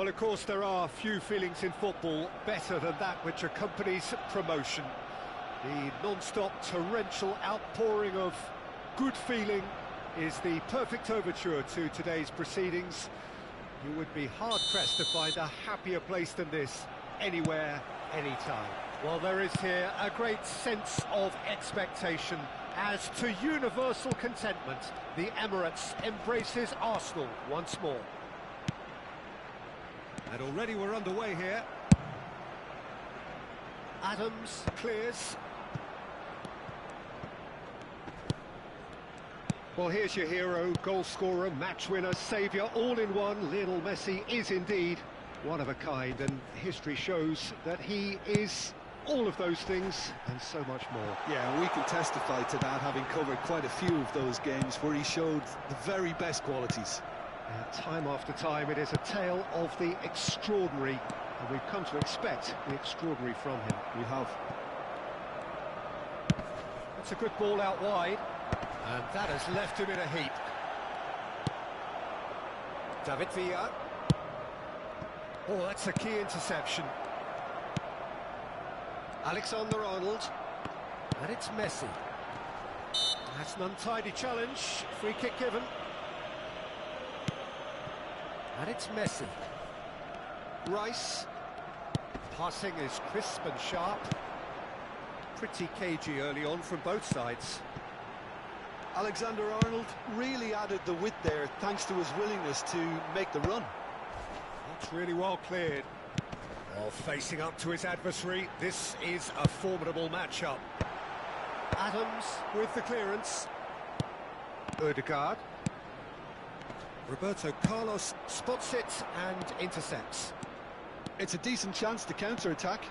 Well, of course, there are few feelings in football better than that which accompanies promotion. The non-stop torrential outpouring of good feeling is the perfect overture to today's proceedings. You would be hard-pressed to find a happier place than this, anywhere, anytime. Well, there is here a great sense of expectation. As to universal contentment, the Emirates embraces Arsenal once more. And already we're underway here. Adams clears. Well, here's your hero, goal scorer, match winner, saviour, all in one. Lionel Messi is indeed one of a kind, and history shows that he is all of those things and so much more. Yeah, we can testify to that, having covered quite a few of those games where he showed the very best qualities. Time after time, it is a tale of the extraordinary, and we've come to expect the extraordinary from him. We have. It's a good ball out wide, and that has left him in a heap. David Villa. Oh, that's a key interception. Alexander-Arnold, and it's Messi. That's an untidy challenge, free kick given. And it's Messi. Rice. Passing is crisp and sharp. Pretty cagey early on from both sides. Alexander-Arnold really added the width there thanks to his willingness to make the run. That's really well cleared. Well, facing up to his adversary, this is a formidable matchup. Adams with the clearance. Odegaard. Roberto Carlos spots it and intercepts. It's a decent chance to counter-attack.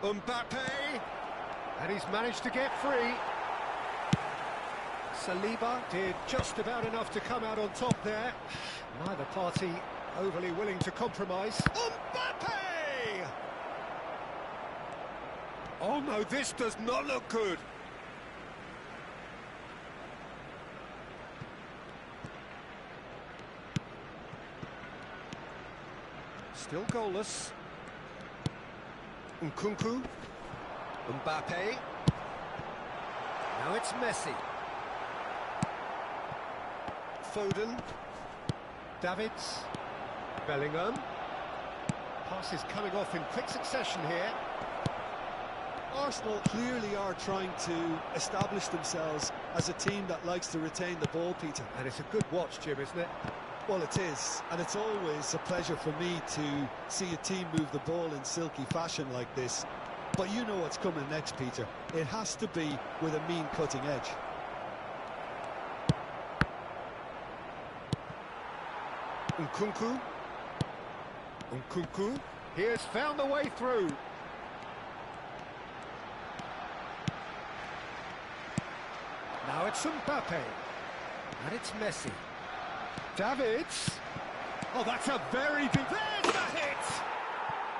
Mbappe, and he's managed to get free. Saliba did just about enough to come out on top there. Neither party overly willing to compromise. Mbappe! Oh no, this does not look good. Still goalless. Nkunku. Mbappe. Now it's Messi. Foden. Davids. Bellingham. Passes coming off in quick succession here. Arsenal clearly are trying to establish themselves as a team that likes to retain the ball, Peter. And it's a good watch, Jim, isn't it? Well, it is, and it's always a pleasure for me to see a team move the ball in silky fashion like this. But you know what's coming next, Peter. It has to be with a mean cutting edge. Nkunku. Nkunku. He has found the way through. Now it's Mbappe. And it's Messi. Davids. Oh, that's a very good... There's the hit!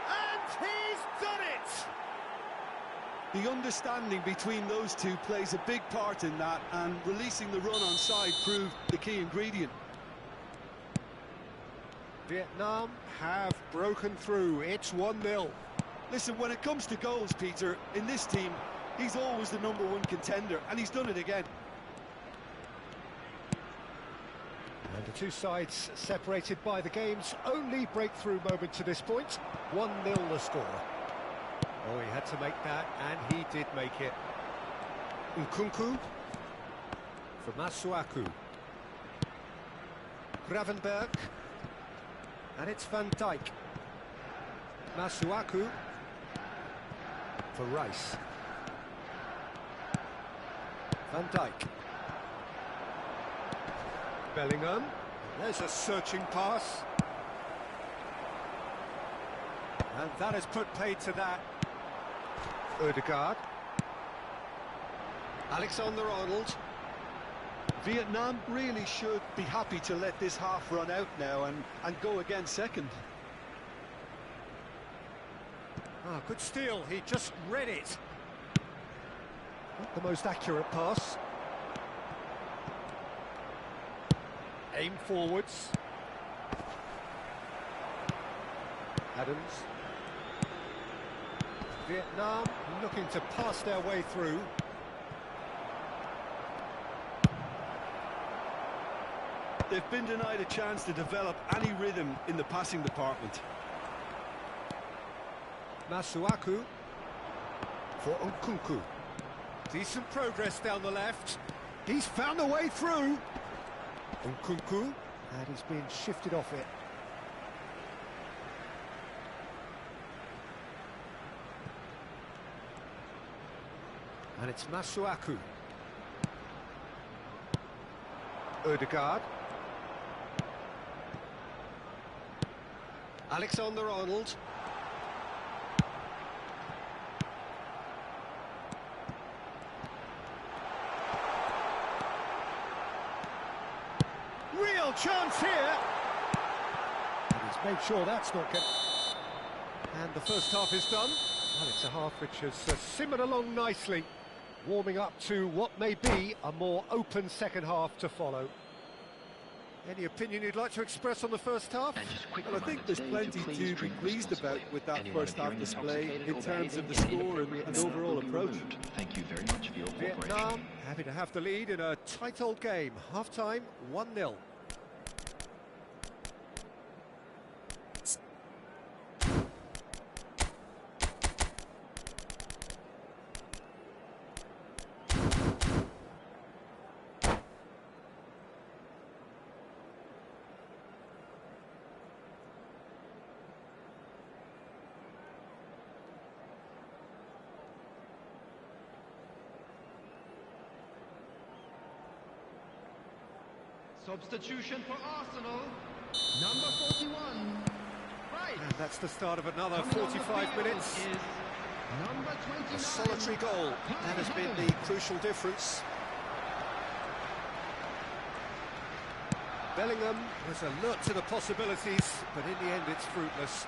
And he's done it! The understanding between those two plays a big part in that, and releasing the run on side proved the key ingredient. Vietnam have broken through. It's 1-0. Listen, when it comes to goals, Peter, in this team, he's always the #1 contender, and he's done it again. And the two sides separated by the game's only breakthrough moment to this point. 1-0 the score. Oh, he had to make that, and he did make it. Nkunku. For Masuaku. Gravenberg. And it's Van Dijk. Masuaku. For Rice. Van Dijk. Bellingham. There's a searching pass. And that has put paid to that. Odegaard. Alexander-Arnold. Vietnam really should be happy to let this half run out now and go again second. Ah, good steal. He just read it. Not the most accurate pass. Aim forwards. Adams. Vietnam looking to pass their way through. They've been denied a chance to develop any rhythm in the passing department. Masuaku for Nkunku. Decent progress down the left. He's found a way through. Nkunku, and he's been shifted off it. And it's Masuaku. Odegaard. Alexander-Arnold. Real chance here. And he's made sure that's not good. And the first half is done. Well, it's a half which has simmered along nicely, warming up to what may be a more open second half to follow. Any opinion you'd like to express on the first half? Well, I think there's plenty to be pleased about with that first half display in terms of the score and overall approach. Thank you very much for your cooperation. Vietnam happy to have the lead in a tight old game. Half-time, 1-0. Substitution for Arsenal, number 41. Right. And that's the start of another 45 minutes. Number 29. A solitary goal. That has been the crucial difference. Bellingham was alert to the possibilities, but in the end it's fruitless.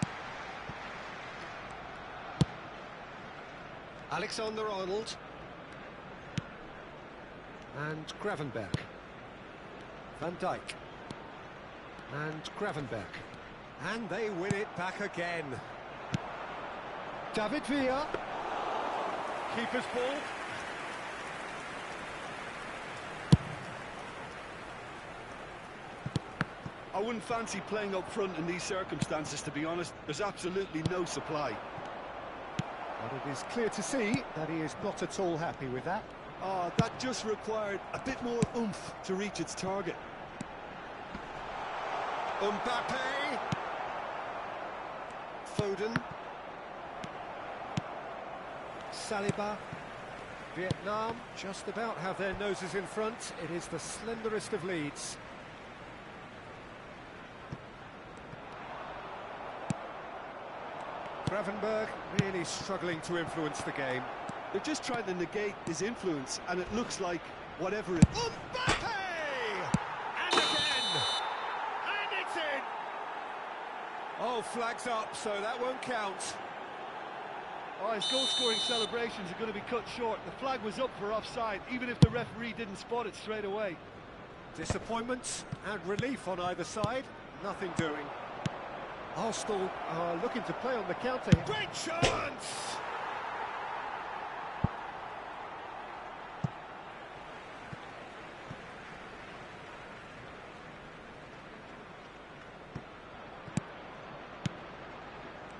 Alexander-Arnold. And Gravenberch. Van Dijk. And Gravenberch. And they win it back again. David Villa. Keeper's ball. I wouldn't fancy playing up front in these circumstances, to be honest. There's absolutely no supply. But it is clear to see that he is not at all happy with that. Oh, that just required a bit more oomph to reach its target. Mbappe. Foden. Saliba. Vietnam just about have their noses in front. It is the slenderest of leads. Gravenberch really struggling to influence the game. They're just trying to negate his influence, and it looks like whatever it... Mbappe! And again! And it's in! Oh, flags up, so that won't count. Oh, his goal-scoring celebrations are going to be cut short. The flag was up for offside, even if the referee didn't spot it straight away. Disappointment and relief on either side. Nothing doing. Arsenal are looking to play on the counter. Great chance!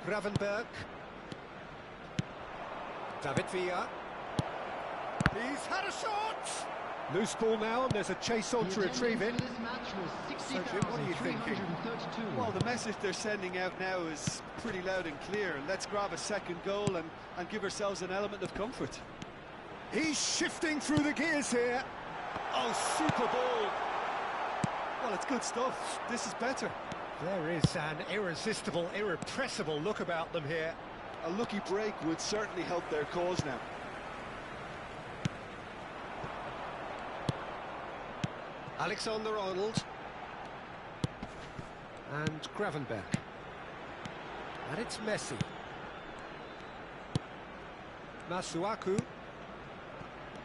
Gravenberch. David Villa. He's had a shot! Loose ball now, and there's a chase on to retrieve it. So, Jim, what are you thinking? Well, the message they're sending out now is pretty loud and clear. Let's grab a second goal and give ourselves an element of comfort. He's shifting through the gears here. Oh, super ball. Well, it's good stuff. This is better. There is an irresistible, irrepressible look about them here. A lucky break would certainly help their cause now. Alexander-Arnold. And Gravenberch. And it's Messi. Masuaku.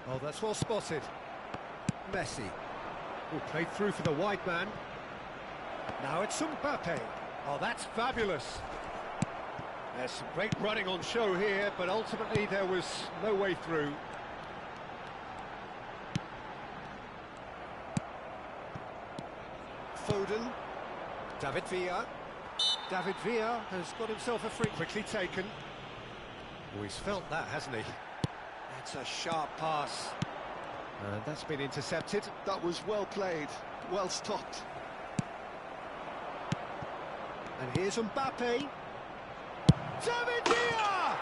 Oh, that's well spotted. Messi. Who played through for the wide man. Now it's Mbappe. Oh, that's fabulous. There's some great running on show here, but ultimately there was no way through. Foden. David Villa. David Villa has got himself a free. Quickly taken. Oh, he's felt that, hasn't he? That's a sharp pass. And that's been intercepted. That was well played, well stopped. And here's Mbappe. David Villa!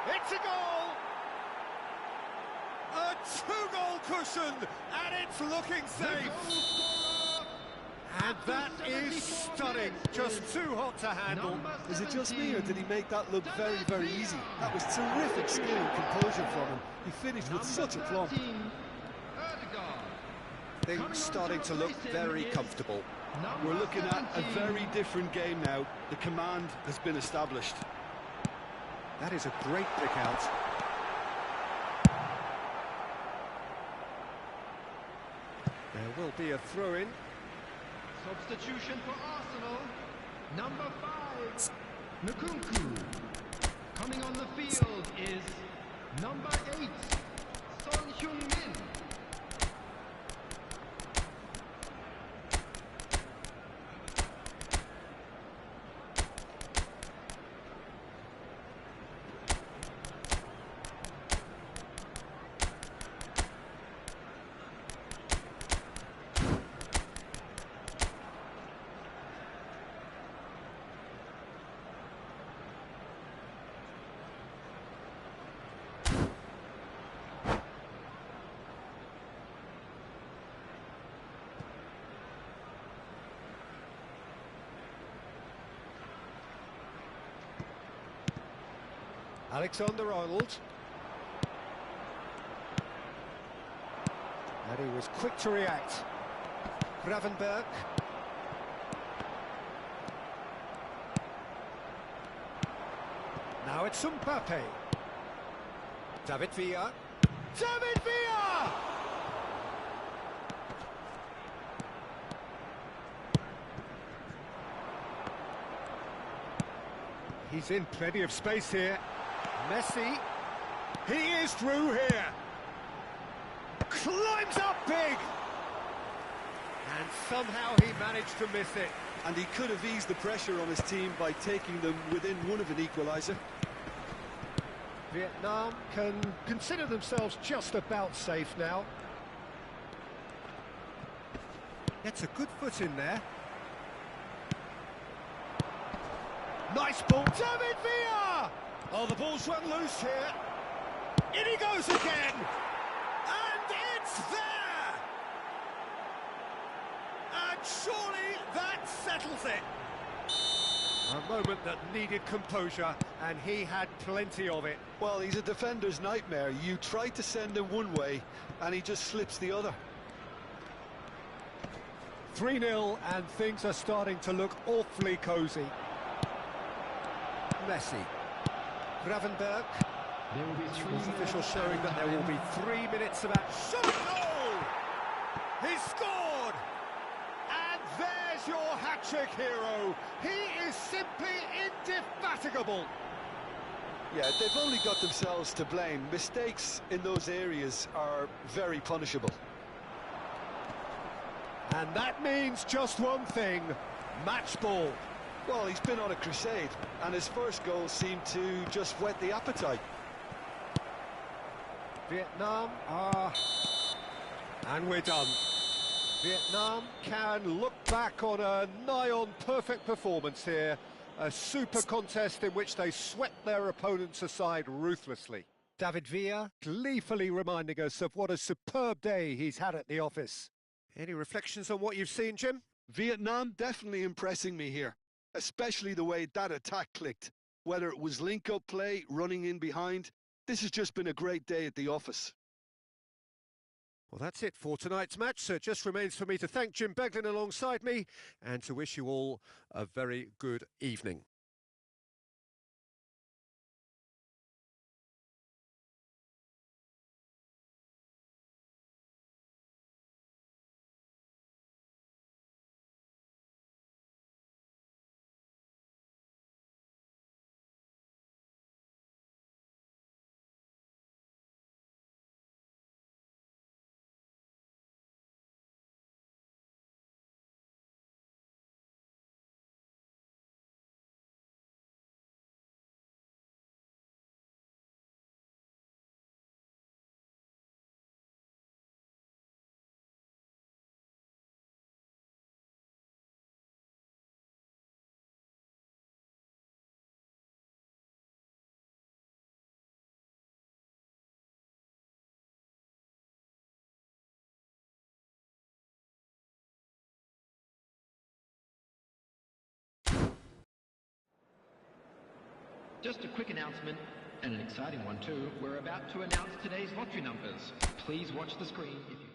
It's a goal! A two-goal cushion, and it's looking safe. And that is stunning, just too hot to handle. Is it just me, or did he make that look very, very easy? That was terrific skill and composure from him. He finished with such aplomb. Things starting to look very comfortable. We're looking at a very different game now. The command has been established. That is a great pick out. There will be a throw-in. Substitution for Arsenal, number 5, Nkunku. Coming on the field is number 8, Son Heung-min. Alexander-Arnold. And he was quick to react. Gravenberg. Now it's Mbappe. David Villa. David Villa! He's in plenty of space here. Messi, he is through here, climbs up big, and somehow he managed to miss it. And he could have eased the pressure on his team by taking them within one of an equaliser. Vietnam can consider themselves just about safe now. Gets a good foot in there. Nice ball, David Villa! Oh, the ball's run loose here. In he goes again! And it's there! And surely that settles it. A moment that needed composure, and he had plenty of it. Well, he's a defender's nightmare. You try to send him one way, and he just slips the other. 3-0, and things are starting to look awfully cosy. Messi. Gravenberg. There will be 3 Sports official showing that there will be 3 minutes of action. Goal! He scored! And there's your hat-trick hero. He is simply indefatigable. Yeah, they've only got themselves to blame. Mistakes in those areas are very punishable. And that means just one thing, match ball. Well, he's been on a crusade, and his first goal seemed to just whet the appetite. Vietnam and we're done. Vietnam can look back on a nigh-on perfect performance here. A super contest in which they swept their opponents aside ruthlessly. David Villa gleefully reminding us of what a superb day he's had at the office. Any reflections on what you've seen, Jim? Vietnam definitely impressing me here, especially the way that attack clicked. Whether it was link-up play, running in behind, this has just been a great day at the office. Well, that's it for tonight's match, so it just remains for me to thank Jim Beglin alongside me and to wish you all a very good evening. Just a quick announcement, and an exciting one too. We're about to announce today's lottery numbers. Please watch the screen if you...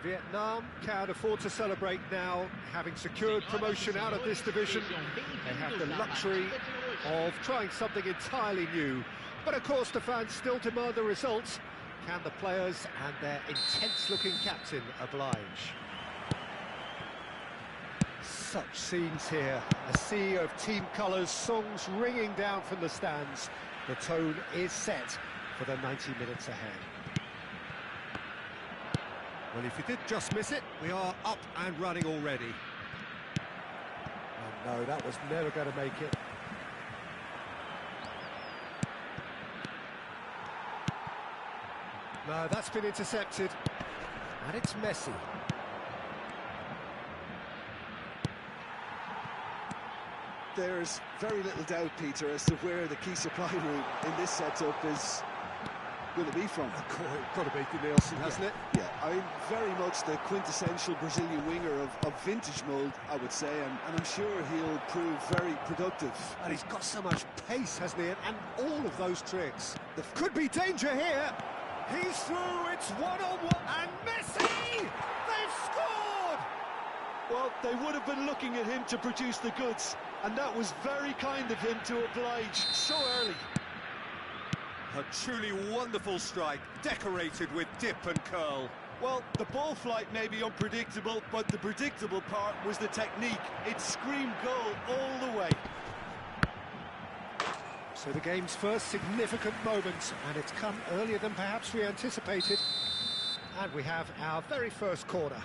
Vietnam can't afford to celebrate now, having secured promotion out of this division. They have the luxury of trying something entirely new. But of course the fans still demand the results. Can the players and their intense-looking captain oblige? Such scenes here, a sea of team colours, songs ringing down from the stands. The tone is set for the 90 minutes ahead. Well, if you did just miss it, we are up and running already. Oh no, that was never going to make it. No, that's been intercepted. And it's Messi. There's very little doubt, Peter, as to where the key supply route in this setup is going to be from. Got to be Nielsen, hasn't it? Yeah, I'm very much the quintessential Brazilian winger of vintage mould, I would say, and I'm sure he'll prove very productive. And he's got so much pace, hasn't he? And all of those tricks. There could be danger here. He's through, it's one-on-one, and Messi! They've scored! Well, they would have been looking at him to produce the goods, and that was very kind of him to oblige so early. A truly wonderful strike, decorated with dip and curl. Well, the ball flight may be unpredictable, but the predictable part was the technique. It screamed goal all the way. So the game's first significant moment, and it's come earlier than perhaps we anticipated. And we have our very first corner.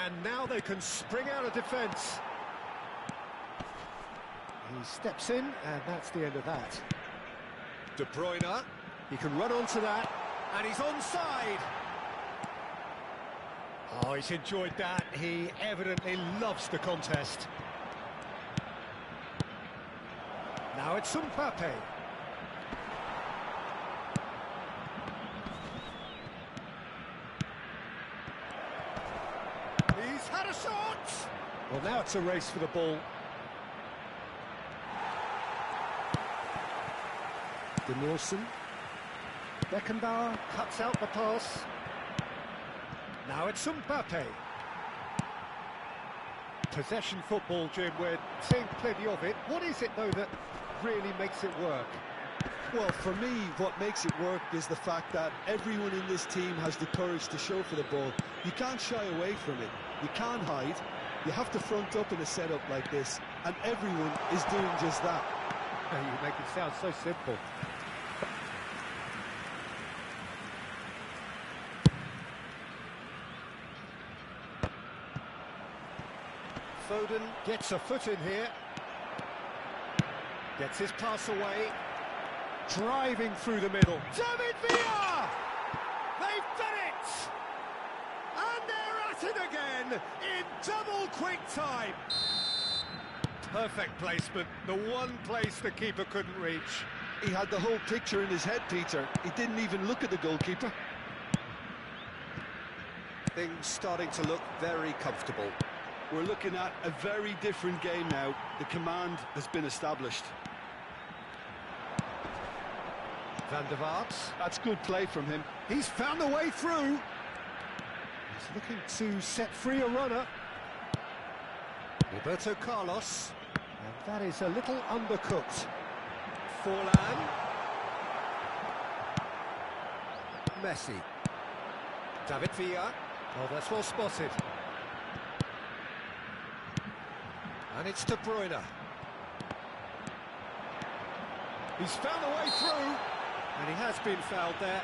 And now they can spring out of defence. steps in, and that's the end of that. De Bruyne, he can run onto that, and he's onside. Oh, he's enjoyed that. He evidently loves the contest. Now it's Mbappe. He's had a shot! Well, now it's a race for the ball. Nielsen. Beckenbauer cuts out the pass. Now it's Mbappe. Possession football, Jim, we're seeing plenty of it. What is it, though, that really makes it work? Well, for me, what makes it work is the fact that everyone in this team has the courage to show for the ball. You can't shy away from it. You can't hide. You have to front up in a setup like this, and everyone is doing just that. You make it sound so simple. Foden gets a foot in here. Gets his pass away. Driving through the middle. David Villa! They've done it! And they're at it again in double quick time. Perfect placement. The one place the keeper couldn't reach. He had the whole picture in his head, Peter. He didn't even look at the goalkeeper. Things starting to look very comfortable. We're looking at a very different game now. The command has been established. Van der Vaart. That's good play from him. He's found the way through. He's looking to set free a runner. Roberto Carlos. And that is a little undercooked. Forlan. Messi. David Villa. Oh, that's well spotted. And it's De Bruyne. He's found a way through, and he has been fouled there.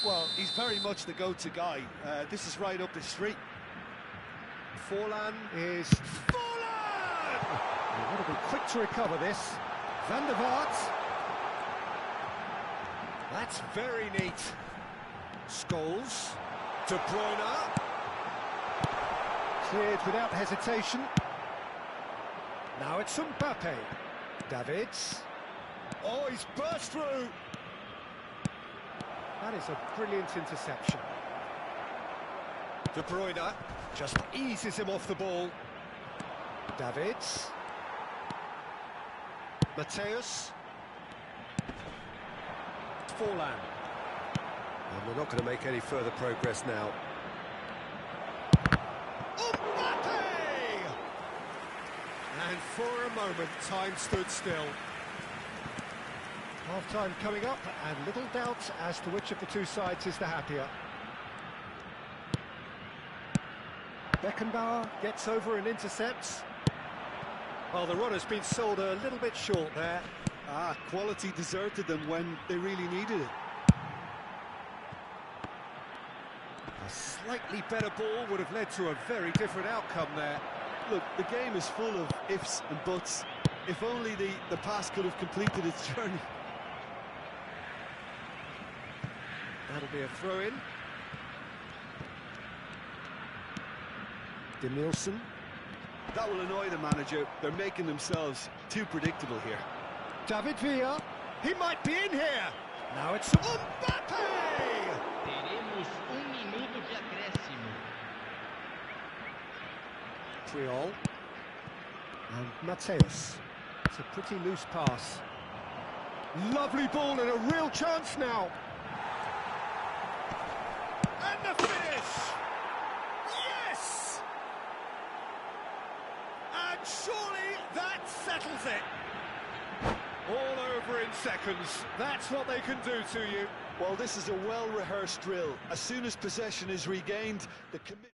Well, he's very much the go-to guy. This is right up his street. Forlan is... Forlan! He want to be quick to recover this. Van der Vaart. That's very neat. Scholes. De Bruyne. Cleared without hesitation. Now it's Mbappe. Davids. Oh, he's burst through. That is a brilliant interception. De Bruyne just eases him off the ball. Davids. Mateus. Forlan. And we're not going to make any further progress now. Mbappe! And for a moment, time stood still. Half-time coming up, and little doubt as to which of the two sides is the happier. Beckenbauer gets over and intercepts. Well, the runner's been sold a little bit short there. Quality deserted them when they really needed it. A slightly better ball would have led to a very different outcome there. Look, the game is full of ifs and buts. If only the pass could have completed its journey. That'll be a throw-in. Nielsen. That will annoy the manager. They're making themselves too predictable here. David Villa. He might be in here. Now it's Mbappe! Teremos minuto de acréscimo. Triol. And Mateus. It's a pretty loose pass. Lovely ball and a real chance now. And the finish! Yes! And surely that settles it. All over in seconds. That's what they can do to you. Well, this is a well-rehearsed drill. As soon as possession is regained, the commitment...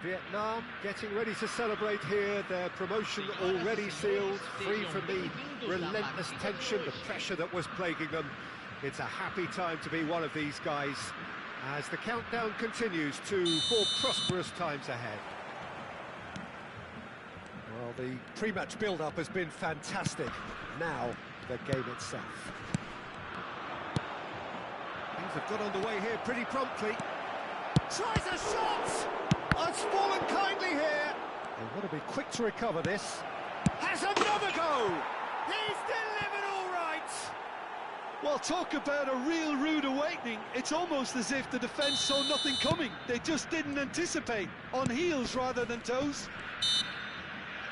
Vietnam getting ready to celebrate here, their promotion already sealed, free from the relentless tension, the pressure that was plaguing them. It's a happy time to be one of these guys as the countdown continues to more prosperous times ahead. Well, the pre-match build-up has been fantastic. Now, the game itself. Things have got underway here pretty promptly. Tries a shot! It's fallen kindly here. They've got to be quick to recover this. Has another go! He's delivered all right! Well, talk about a real rude awakening. It's almost as if the defence saw nothing coming. They just didn't anticipate. On heels rather than toes.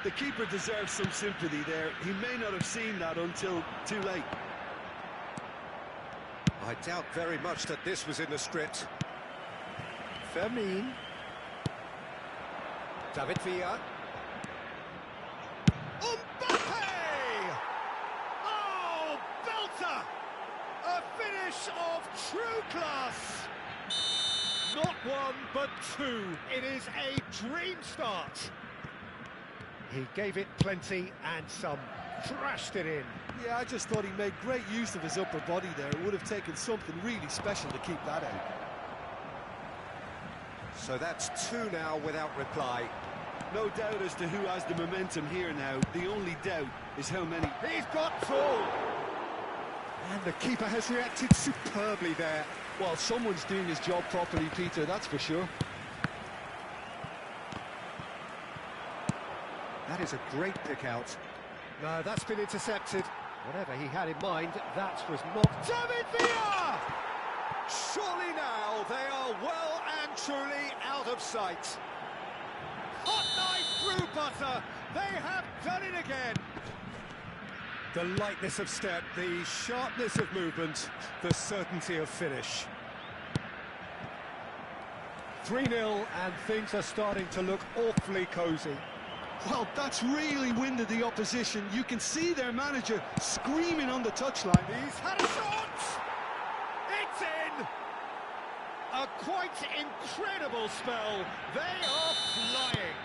The keeper deserves some sympathy there. He may not have seen that until too late. I doubt very much that this was in the script. Fermin. David Villa. Mbappe! Oh, belter! A finish of true class! Not one, but two. It is a dream start. He gave it plenty and some, thrashed it in. Yeah, I just thought he made great use of his upper body there. It would have taken something really special to keep that out. So that's two now without reply. No doubt as to who has the momentum here now. The only doubt is how many. He's got full! And the keeper has reacted superbly there. Well, someone's doing his job properly, Peter, that's for sure. That is a great pick out. No, that's been intercepted. Whatever he had in mind, that was not... David Villa! Surely now they are well and truly out of sight. Hot knife through butter. They have done it again. The lightness of step, the sharpness of movement, the certainty of finish. 3-0 and things are starting to look awfully cosy. Well, that's really winded the opposition. You can see their manager screaming on the touchline. He's had a shot! It's in! A quite incredible spell. They are flying.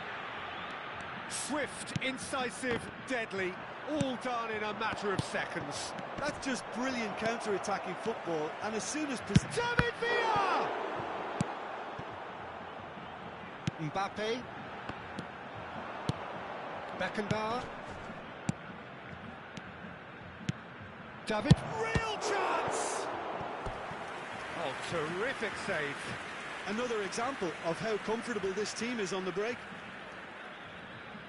Swift, incisive, deadly, all done in a matter of seconds. That's just brilliant counter-attacking football, and as soon as... David Villa! Mbappe. Beckenbauer. David, real chance! Oh, terrific save. Another example of how comfortable this team is on the break.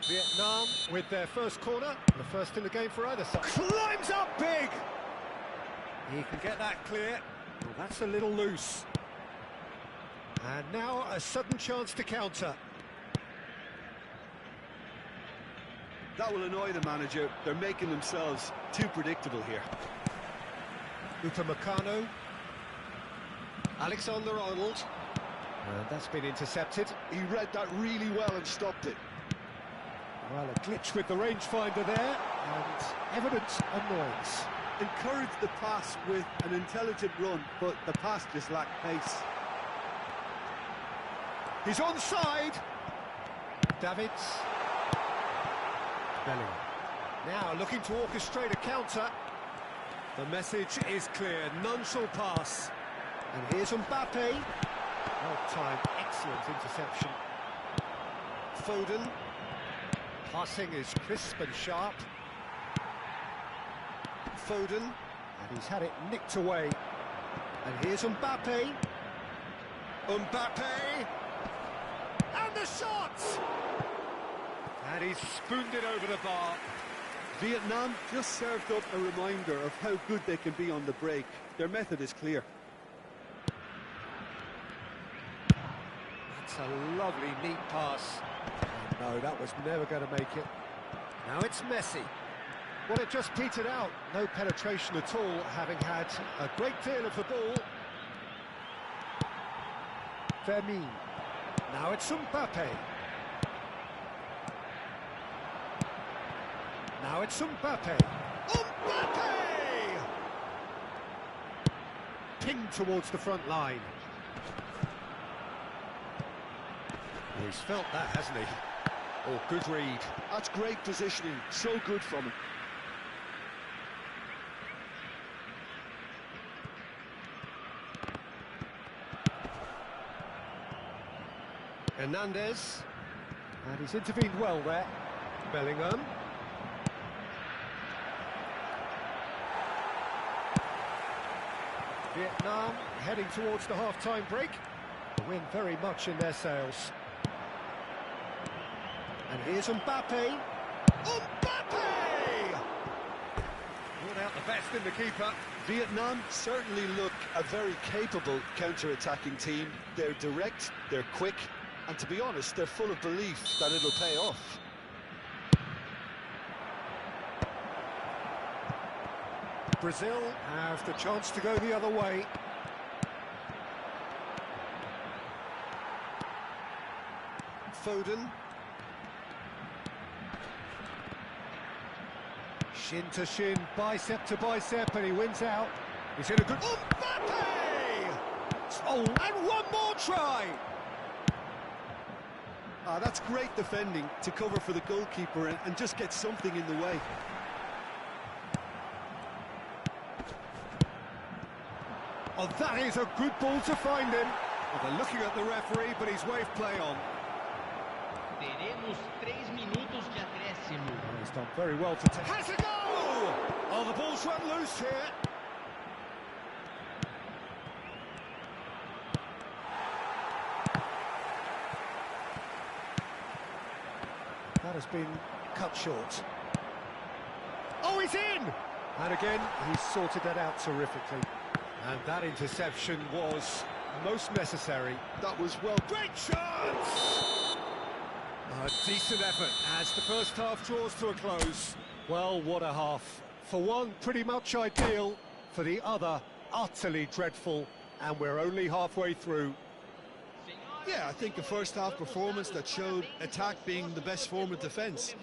Vietnam with their first corner, the first in the game for either side. Climbs up big! He can get that clear. Well, that's a little loose. And now a sudden chance to counter. That will annoy the manager. They're making themselves too predictable here. Upamecano. Alexander-Arnold. And that's been intercepted. He read that really well and stopped it. Well, a glitch with the rangefinder there, and evident annoyance. Encouraged the pass with an intelligent run, but the pass just lacked pace. He's onside. Davids. Bellingham. Now looking to orchestrate a counter. The message is clear, none shall pass. And here's Mbappe. Well-timed, excellent interception. Foden. Passing is crisp and sharp. Foden, and he's had it nicked away. And here's Mbappe. Mbappe! And the shot! And he's spooned it over the bar. Vietnam just served up a reminder of how good they can be on the break. Their method is clear. That's a lovely, neat pass. No, that was never going to make it. Now it's Messi. Well, it just petered out. No penetration at all, having had a great deal of the ball. Fermin. Now it's Mbappe. Now it's Mbappe. Mbappe! Pinged towards the front line. Oh, he's felt that, hasn't he? Oh, good read. That's great positioning, so good from him. Hernandez, and he's intervened well there. Bellingham. Vietnam heading towards the half-time break. The wind very much in their sails. And here's Mbappe. Mbappe! Brought out the best in the keeper. Vietnam certainly look a very capable counter-attacking team. They're direct, they're quick, and to be honest, they're full of belief that it'll pay off. Brazil have the chance to go the other way. Foden. Shin to shin, bicep to bicep, and he wins out. He's in a good... Mbappe! Oh, and one more try! That's great defending to cover for the goalkeeper and just get something in the way. Oh, that is a good ball to find him. Well, they're looking at the referee, but he's waved play on. Teremos 3 minutos de acréscimo. Oh, he's done very well to take... Has a goal! Oh, the ball's run loose here. That has been cut short. Oh, he's in! And again, he's sorted that out terrifically. And that interception was most necessary. That was well... Great chance! A decent effort as the first half draws to a close. Well, what a half. For one, pretty much ideal. For the other, utterly dreadful. And we're only halfway through. Yeah, I think a first-half performance that showed attack being the best form of defence.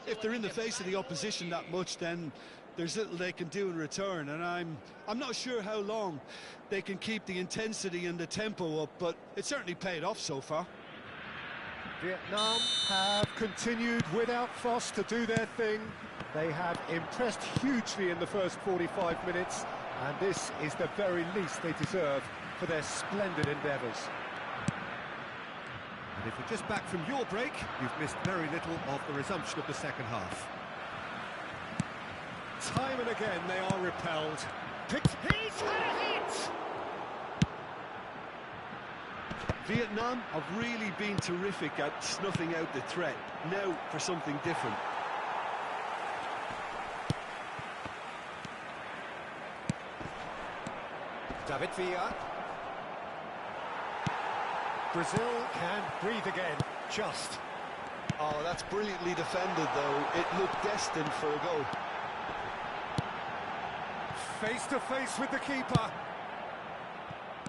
If they're in the face of the opposition that much, then there's little they can do in return, and I'm not sure how long they can keep the intensity and the tempo up, but it certainly paid off so far. Vietnam have continued without fuss to do their thing. They have impressed hugely in the first 45 minutes, and this is the very least they deserve for their splendid endeavours. And if you're just back from your break, you've missed very little of the resumption of the second half. Time and again they are repelled. He's had a hit! Vietnam have really been terrific at snuffing out the threat. Now for something different. David Villa. Brazil can breathe again, just. Oh, that's brilliantly defended, though. It looked destined for a goal. Face to face with the keeper.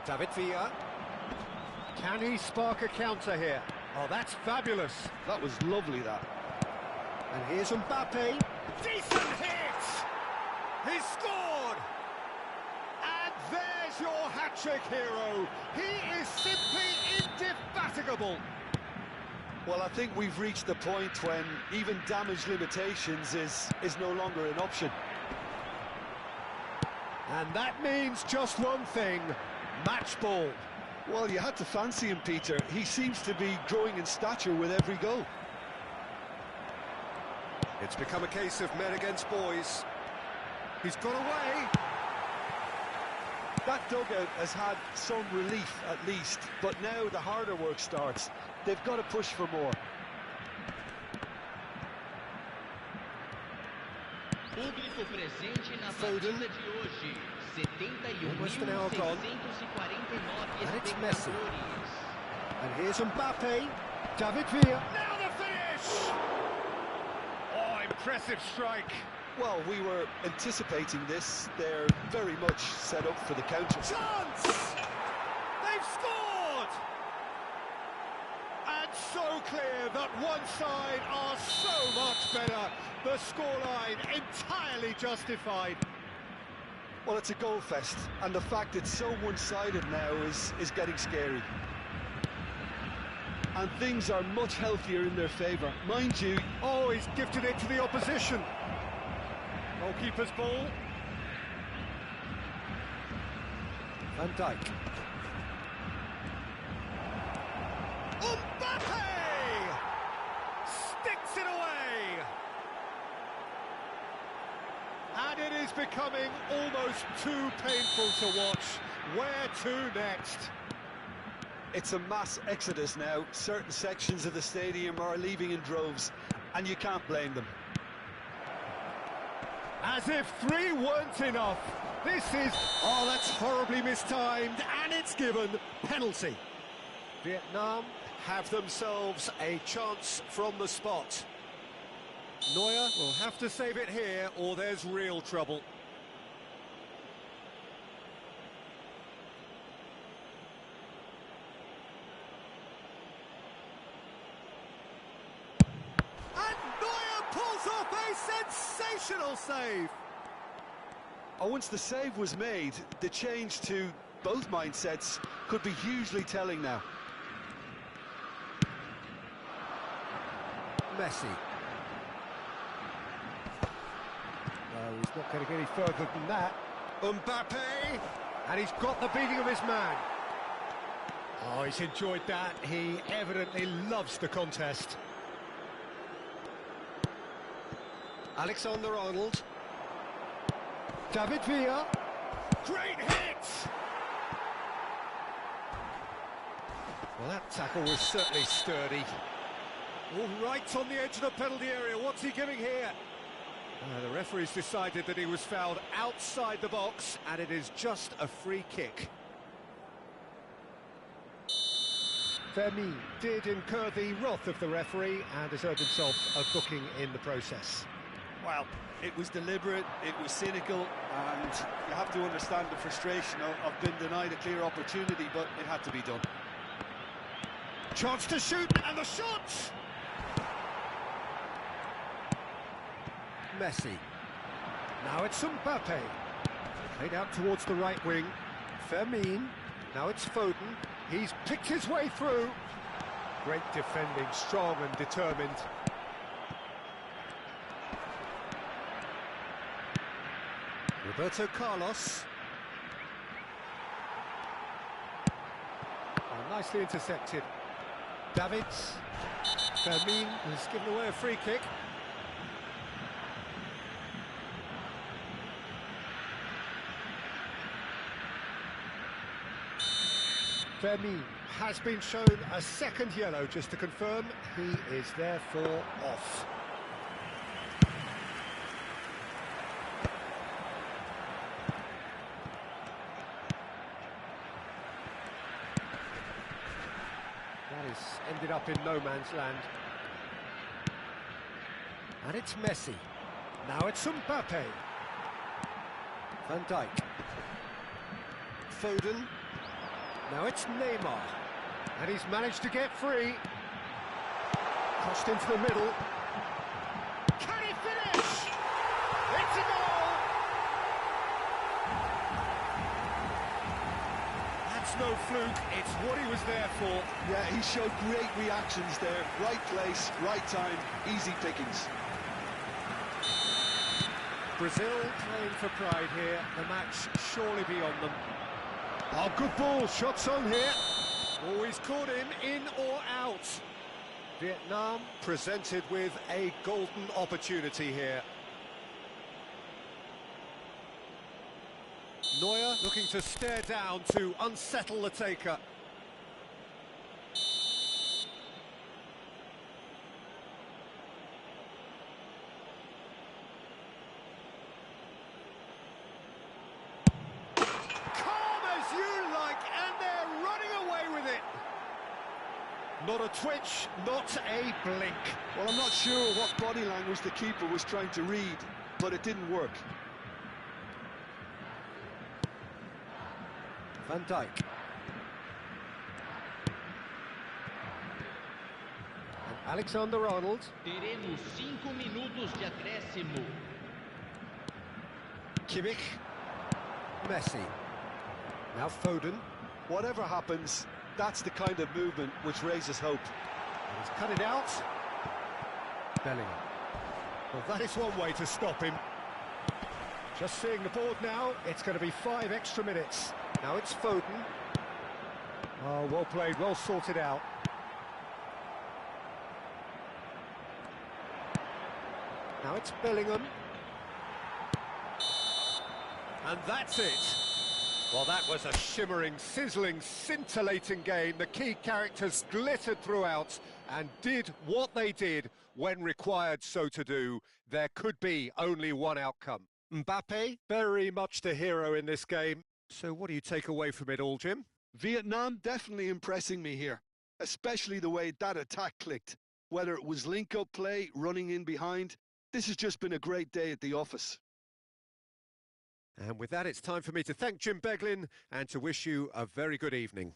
David Villa. Can he spark a counter here? Oh, that's fabulous. That was lovely, that. And here's Mbappe. Decent hit! He's scored! And there's your hat-trick hero. He is simply indefatigable. Well, I think we've reached the point when even damage limitations is no longer an option. And that means just one thing, match ball. Well, you had to fancy him, Peter. He seems to be growing in stature with every goal. It's become a case of men against boys. He's got away. That dugout has had some relief, at least, but now the harder work starts. They've got to push for more. Público presente na Foden. partida de hoje. Almost an hour gone. 71.749 And it's Messi. espectadores. And here's Mbappe. David Villa. Now the finish! Oh, impressive strike. Well, we were anticipating this. They're very much set up for the counter. Chance! They've scored! And so clear that one side are so much better. The scoreline entirely justified. Well, it's a goal fest, and the fact it's so one-sided now is getting scary. and things are much healthier in their favour. Mind you... Oh, he's gifted it to the opposition. Goalkeeper's ball. Van Dijk. Mbappe! Sticks it away! And it is becoming almost too painful to watch. Where to next? It's a mass exodus now. Certain sections of the stadium are leaving in droves, and you can't blame them. As if 3 weren't enough. This is... Oh, that's horribly mistimed, and it's given penalty. Vietnam have themselves a chance from the spot. Neuer will have to save it here, or there's real trouble. And Neuer pulls off a sensational save. Oh, once the save was made, the change to both mindsets could be hugely telling now. Messi. No, he's not going to get any further than that. Mbappe! And he's got the beating of his man. Oh, he's enjoyed that. He evidently loves the contest. Alexander-Arnold. David Villa. Great hit! Well, that tackle was certainly sturdy. All right on the edge of the penalty area. What's he giving here? The referee's decided that he was fouled outside the box, and it is just a free kick. Fermin did incur the wrath of the referee and has earned himself a booking in the process. Well, it was deliberate, it was cynical, and you have to understand the frustration of being denied a clear opportunity, but it had to be done. Chance to shoot, and the shot! Messi. Now it's Mbappe. Played out towards the right wing. Fermin. Now it's Foden. He's picked his way through. Great defending, strong and determined. Roberto Carlos. Oh, nicely intercepted. Davids. Fermin has given away a free kick. Fermin has been shown a second yellow, just to confirm he is therefore off. That has ended up in no man's land. And it's Messi. Now it's Mbappe. Van Dijk. Foden. Now it's Neymar, and he's managed to get free. Crossed into the middle. Can he finish? It's a goal! That's no fluke, it's what he was there for. Yeah, he showed great reactions there. Right place, right time, easy pickings. Brazil playing for pride here, the match surely beyond them. Oh, good ball, shots on here. Always caught him in or out. Vietnam presented with a golden opportunity here. Neuer looking to stare down to unsettle the taker. Not a twitch, not a blink. Well, I'm not sure what body language the keeper was trying to read, but it didn't work. Van Dijk. And Alexander-Arnold. Teremos 5 minutos de acréscimo. Kimmich. Messi. Now Foden. Whatever happens, That's the kind of movement which raises hope. And he's cut it out. Bellingham. Well, that is one way to stop him. Just seeing the board now, it's going to be 5 extra minutes. Now it's Foden. Oh, well played, well sorted out. Now it's Bellingham. And that's it. Well, that was a shimmering, sizzling, scintillating game. The key characters glittered throughout and did what they did when required so to do. There could be only one outcome. Mbappe, very much the hero in this game. So what do you take away from it all, Jim? Vietnam definitely impressing me here, especially the way that attack clicked. Whether it was link-up play, running in behind, this has just been a great day at the office. And with that, it's time for me to thank Jim Beglin and to wish you a very good evening.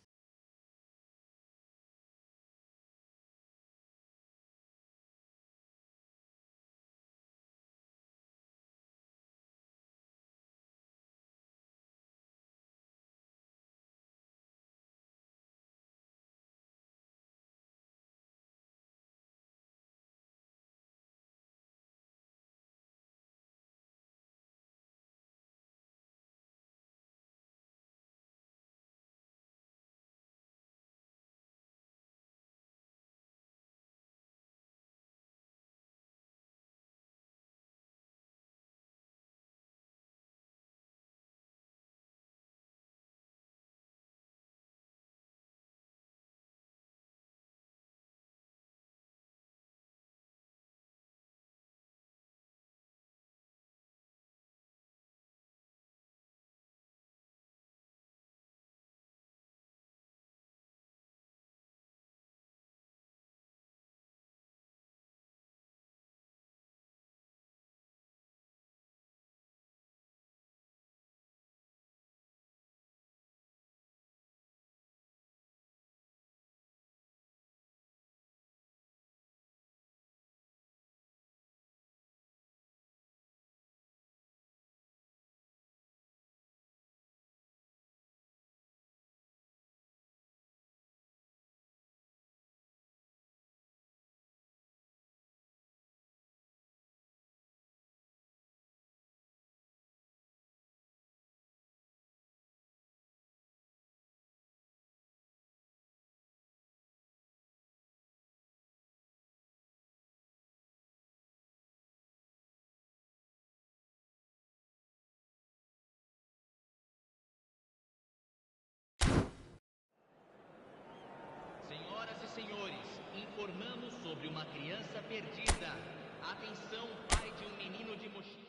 Senhoras e senhores, informamos sobre uma criança perdida. Atenção, pai de um menino de mochila.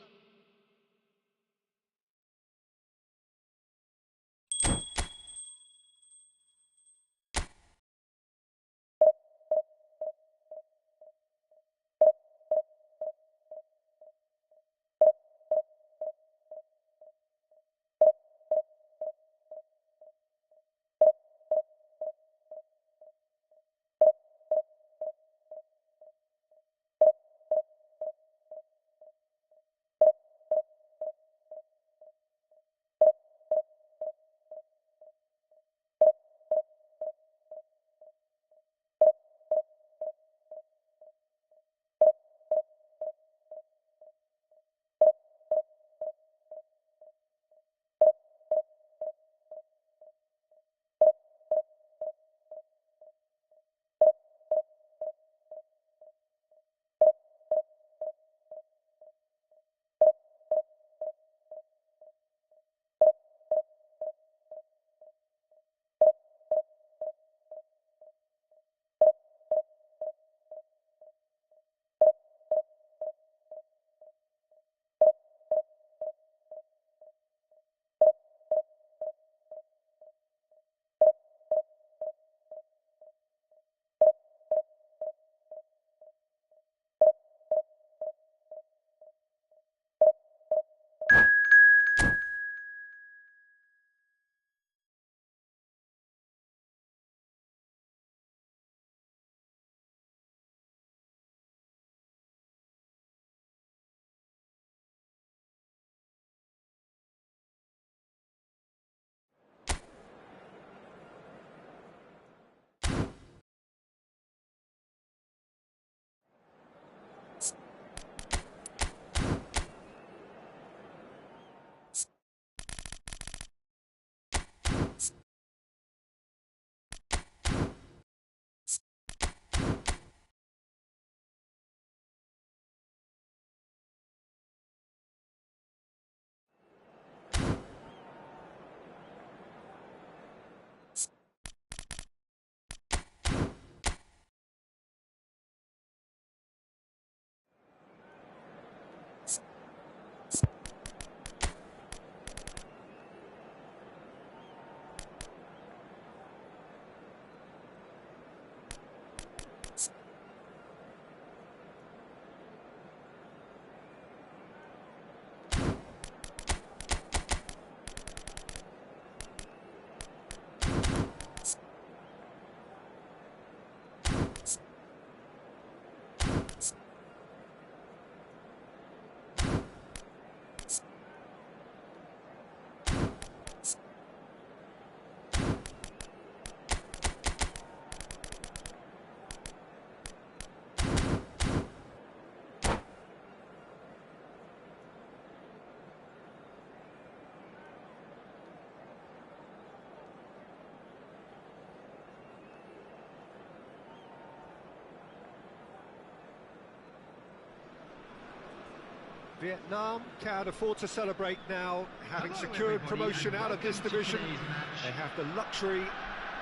Vietnam can afford to celebrate now, having Hello, secured everybody, promotion and out of this welcome to division. today's match. They have the luxury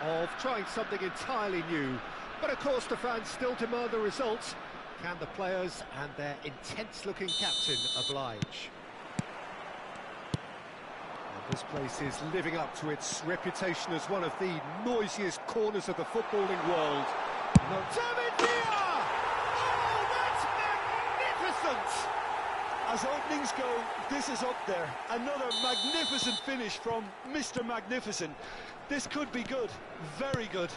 of trying something entirely new. But of course the fans still demand the results. Can the players and their intense-looking captain oblige? And this place is living up to its reputation as one of the noisiest corners of the footballing world. No, David Villa! Oh, that's magnificent! As openings go, this is up there. Another magnificent finish from Mr. Magnificent. This could be good, very good.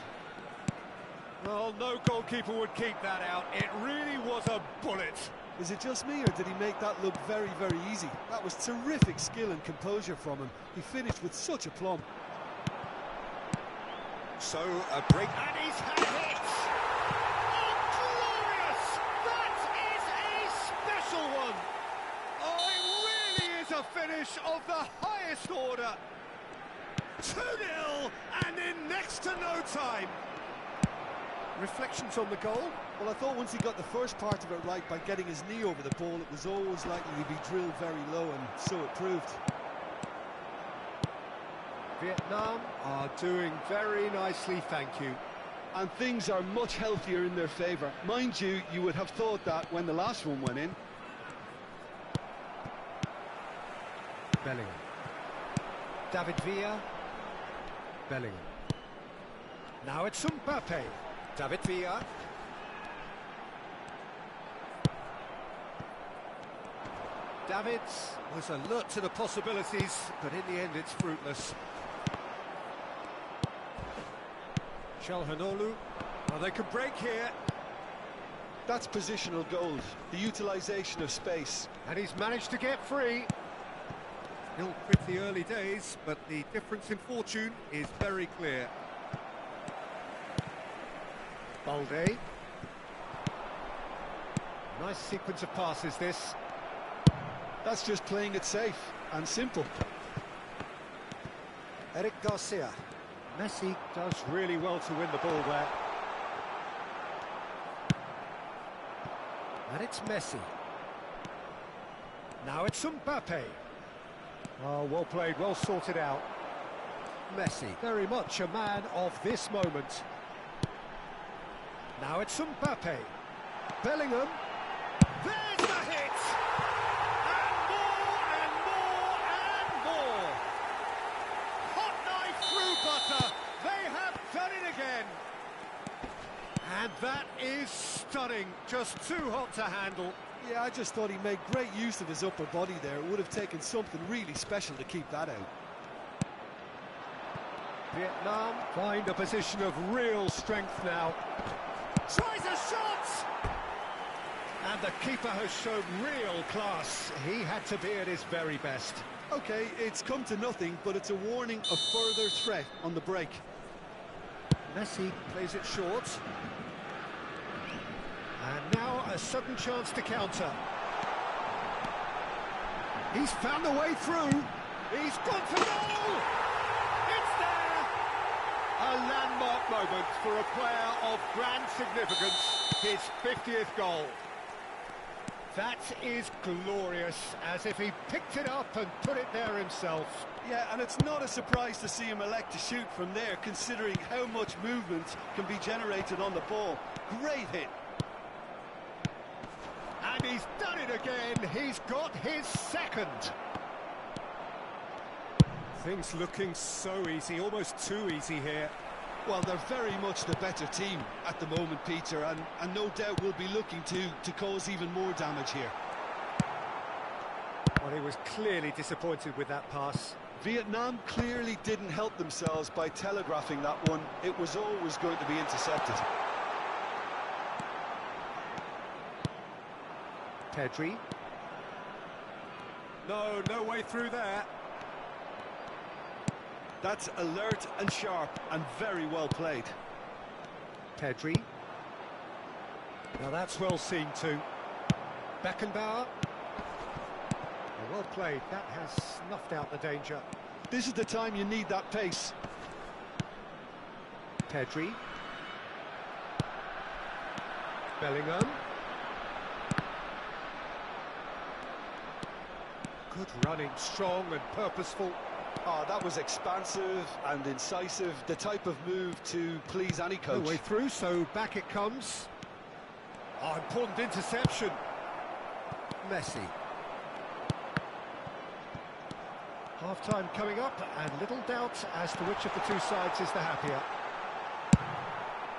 Well, no goalkeeper would keep that out. It really was a bullet. Is it just me, or did he make that look very, very easy? That was terrific skill and composure from him. He finished with such aplomb. So, a break. And he's had it! Oh, glorious! That is a special one! Oh, it really is a finish of the highest order. 2-0, and in next to no time. Reflections on the goal? Well, I thought once he got the first part of it right by getting his knee over the ball, it was always likely to be drilled very low, and so it proved. Vietnam are doing very nicely, thank you. And things are much healthier in their favour. Mind you, you would have thought that when the last one went in. Bellingham. David Villa. Bellingham. Now it's Mbappe. David Villa. Davids was alert to the possibilities, but in the end it's fruitless. Çalhanoğlu. Well, they could break here. That's positional gold, the utilisation of space. And he's managed to get free. Still pretty early days, but the difference in fortune is very clear. Balde. Nice sequence of passes, this. That's just playing it safe and simple. Eric Garcia. Messi does really well to win the ball there. And it's Messi. Now it's Mbappe. Oh, well played, well sorted out. Messi, very much a man of this moment. Now it's Mbappe. Bellingham. There's the hit! And more, and more, and more! Hot knife through butter. They have done it again. And that is stunning. Just too hot to handle. Yeah, I just thought he made great use of his upper body there. It would have taken something really special to keep that out. Vietnam find a position of real strength now. Tries a shot! And the keeper has shown real class. He had to be at his very best. Okay, it's come to nothing, but it's a warning of further threat on the break. Messi plays it short. And now a sudden chance to counter. He's found a way through. He's gone for goal! It's there! A landmark moment for a player of grand significance. His 50th goal. That is glorious, as if he picked it up and put it there himself. Yeah, and it's not a surprise to see him elect to shoot from there, considering how much movement can be generated on the ball. Great hit. And he's done it again. He's got his second. Things looking so easy, almost too easy here. Well, they're very much the better team at the moment, Peter, and no doubt will be looking to cause even more damage here. Well, he was clearly disappointed with that pass. Vietnam clearly didn't help themselves by telegraphing that one. It was always going to be intercepted. Pedri. No way through there. That's alert and sharp and very well played. Pedri. Now that's well seen too. Beckenbauer. Well played. That has snuffed out the danger. This is the time you need that pace. Pedri. Bellingham. Good running, strong and purposeful. Oh, that was expansive and incisive, the type of move to please any coach. No way through, so back it comes. Oh, important interception. Messi. Half-time coming up, and little doubt as to which of the two sides is the happier.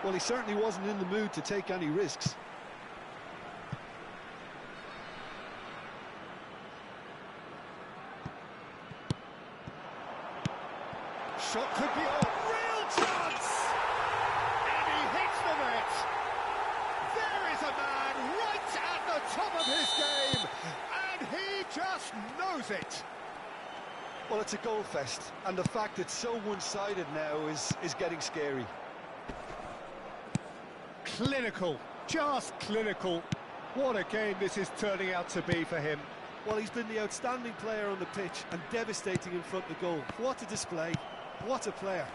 Well, he certainly wasn't in the mood to take any risks. Shot could be on. Real chance! And he hits the net. There is a man right at the top of his game, and he just knows it. Well, it's a goal fest, and the fact it's so one-sided now is getting scary. Clinical, just clinical. What a game this is turning out to be for him. Well, he's been the outstanding player on the pitch and devastating in front of the goal. What a display. What a player.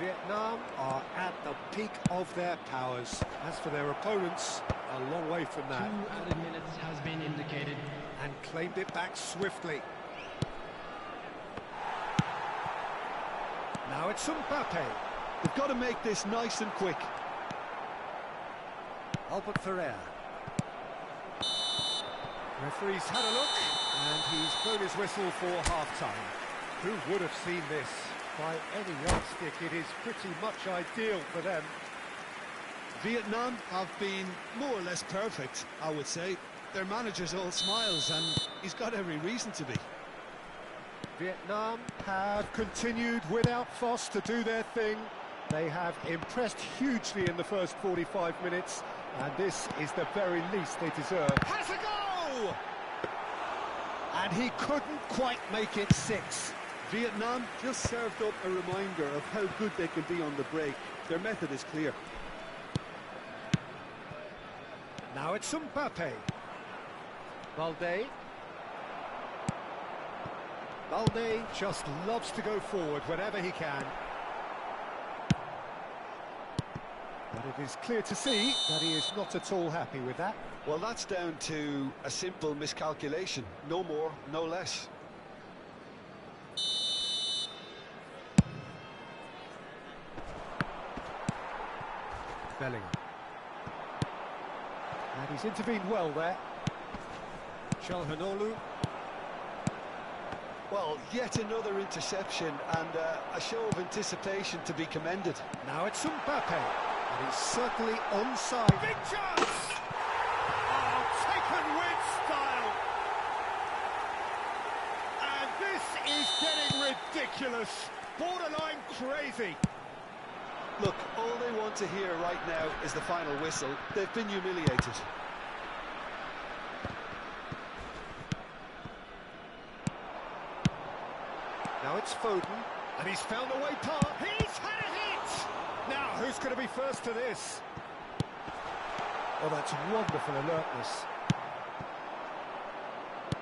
Vietnam are at the peak of their powers. As for their opponents, a long way from that. 2 added minutes has been indicated. And claimed it back swiftly. Now it's Mbappe. They've got to make this nice and quick. Albert Ferrer. Referee's had a look, and he's blown his whistle for half-time. Who would have seen this? By any yardstick, it is pretty much ideal for them. Vietnam have been more or less perfect, I would say. Their manager's all smiles, and he's got every reason to be. Vietnam have continued without fuss to do their thing. They have impressed hugely in the first 45 minutes, and this is the very least they deserve. Has a go! And he couldn't quite make it 6. Vietnam just served up a reminder of how good they can be on the break. Their method is clear. Now it's Mbappe. Balde. Balde just loves to go forward whenever he can. But it is clear to see that he is not at all happy with that. Well, that's down to a simple miscalculation. No more, no less. Bellingham. And he's intervened well there. Çalhanoğlu. Well, yet another interception and a show of anticipation to be commended. Now it's Mbappe, and he's certainly onside. Big chance! Oh, taken with style. And this is getting ridiculous, borderline crazy. Look, all they want to hear right now is the final whistle. They've been humiliated. Now it's Foden, and he's found a way past. He's had a hit! Now, who's going to be first to this? Oh, that's wonderful alertness.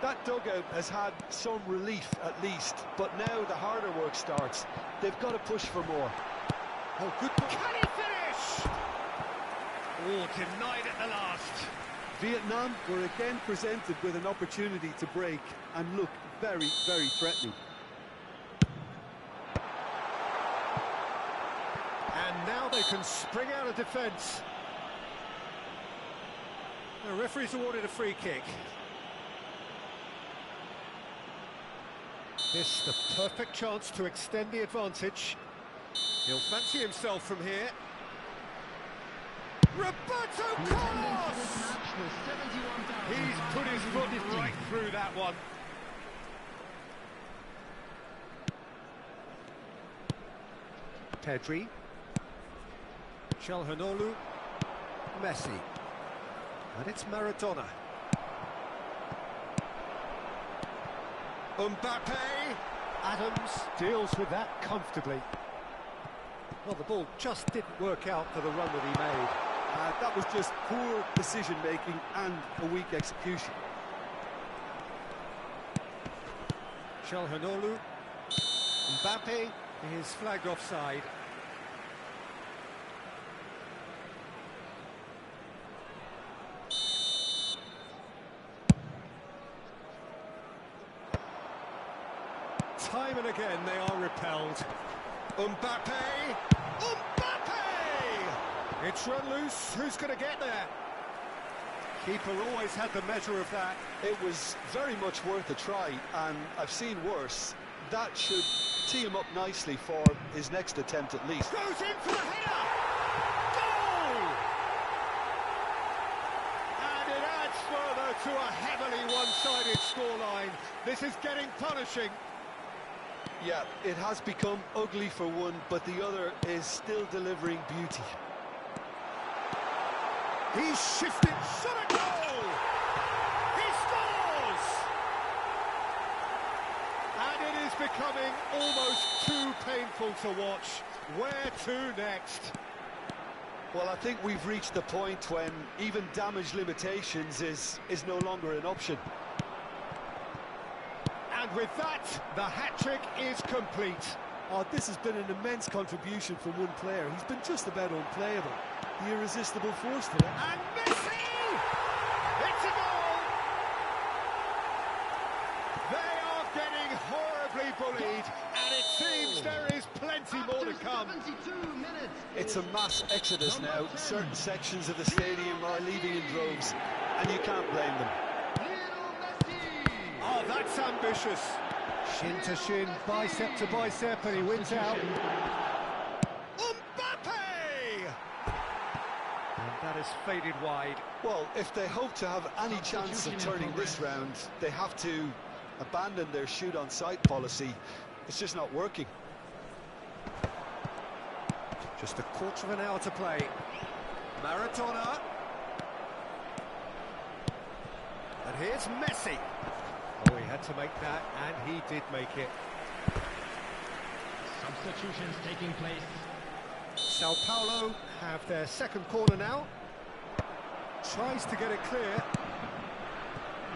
That dugout has had some relief at least, but now the harder work starts. They've got to push for more. Oh, good. Can he finish? Oh, denied at the last. Vietnam were again presented with an opportunity to break and look very, very threatening. And now they can spring out of defence. The referee's awarded a free kick. This the perfect chance to extend the advantage. He'll fancy himself from here. Roberto Carlos! He's put his foot right through that one. Pedri. Çalhanoğlu. Messi. And it's Maradona. Mbappe! Adams deals with that comfortably. Well, the ball just didn't work out for the run that he made. That was just poor decision-making and a weak execution. Çalhanoğlu. Mbappe is flagged offside. even again they are repelled. Mbappe! Mbappe! It's run loose, who's going to get there? Keeper always had the measure of that. It was very much worth a try, and I've seen worse. That should tee him up nicely for his next attempt at least. Goes in for the header! Goal! And it adds further to a heavily one-sided scoreline. This is getting punishing. Yeah, it has become ugly for one, but the other is still delivering beauty. He's shifted, shot a goal! He scores! And it is becoming almost too painful to watch. Where to next? Well, I think we've reached the point when even damage limitations is no longer an option. And with that, the hat-trick is complete. Oh, this has been an immense contribution from one player. He's been just about unplayable. The irresistible force today. And Messi! It's a goal! They are getting horribly bullied, and it seems there is plenty more to come. 72 minutes. It's a mass exodus now. Certain sections of the stadium are leaving in droves, and you can't blame them. Oh, that's ambitious. Shin to shin, bicep to bicep, and he wins out. Mbappe! And that has faded wide. Well, if they hope to have any chance of turning this round, they have to abandon their shoot-on-sight policy. It's just not working. Just a quarter of an hour to play. Maradona. And here's Messi. Oh, he had to make that, and he did make it. Substitutions taking place. Sao Paulo have their second corner now. Tries to get it clear.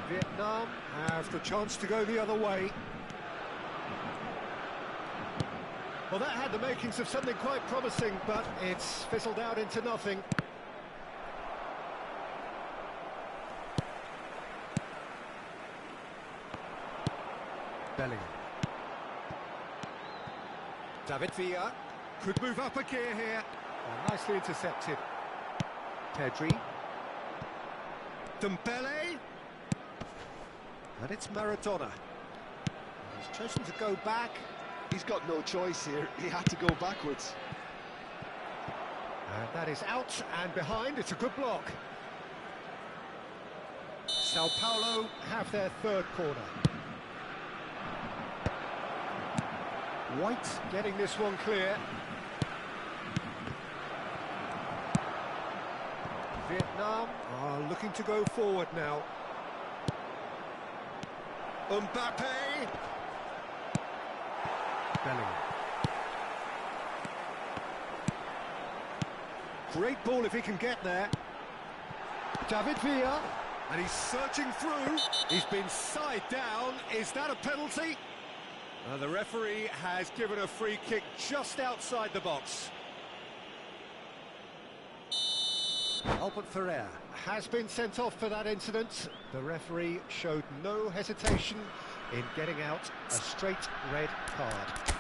Vietnam have the chance to go the other way. Well, that had the makings of something quite promising, but it's fizzled out into nothing. Bellingham. David Villa could move up a gear here. Oh, nicely intercepted. Pedri. Dembele. And it's Maradona. He's chosen to go back. He's got no choice here. He had to go backwards. And that is out and behind. It's a good block. Sao Paulo have their third corner. White getting this one clear. Vietnam are looking to go forward now. Mbappe. Bellingham. Great ball if he can get there. David Villa. And he's searching through. He's been side down. Is that a penalty? The referee has given a free kick just outside the box. Albert Ferrer has been sent off for that incident. The referee showed no hesitation in getting out a straight red card.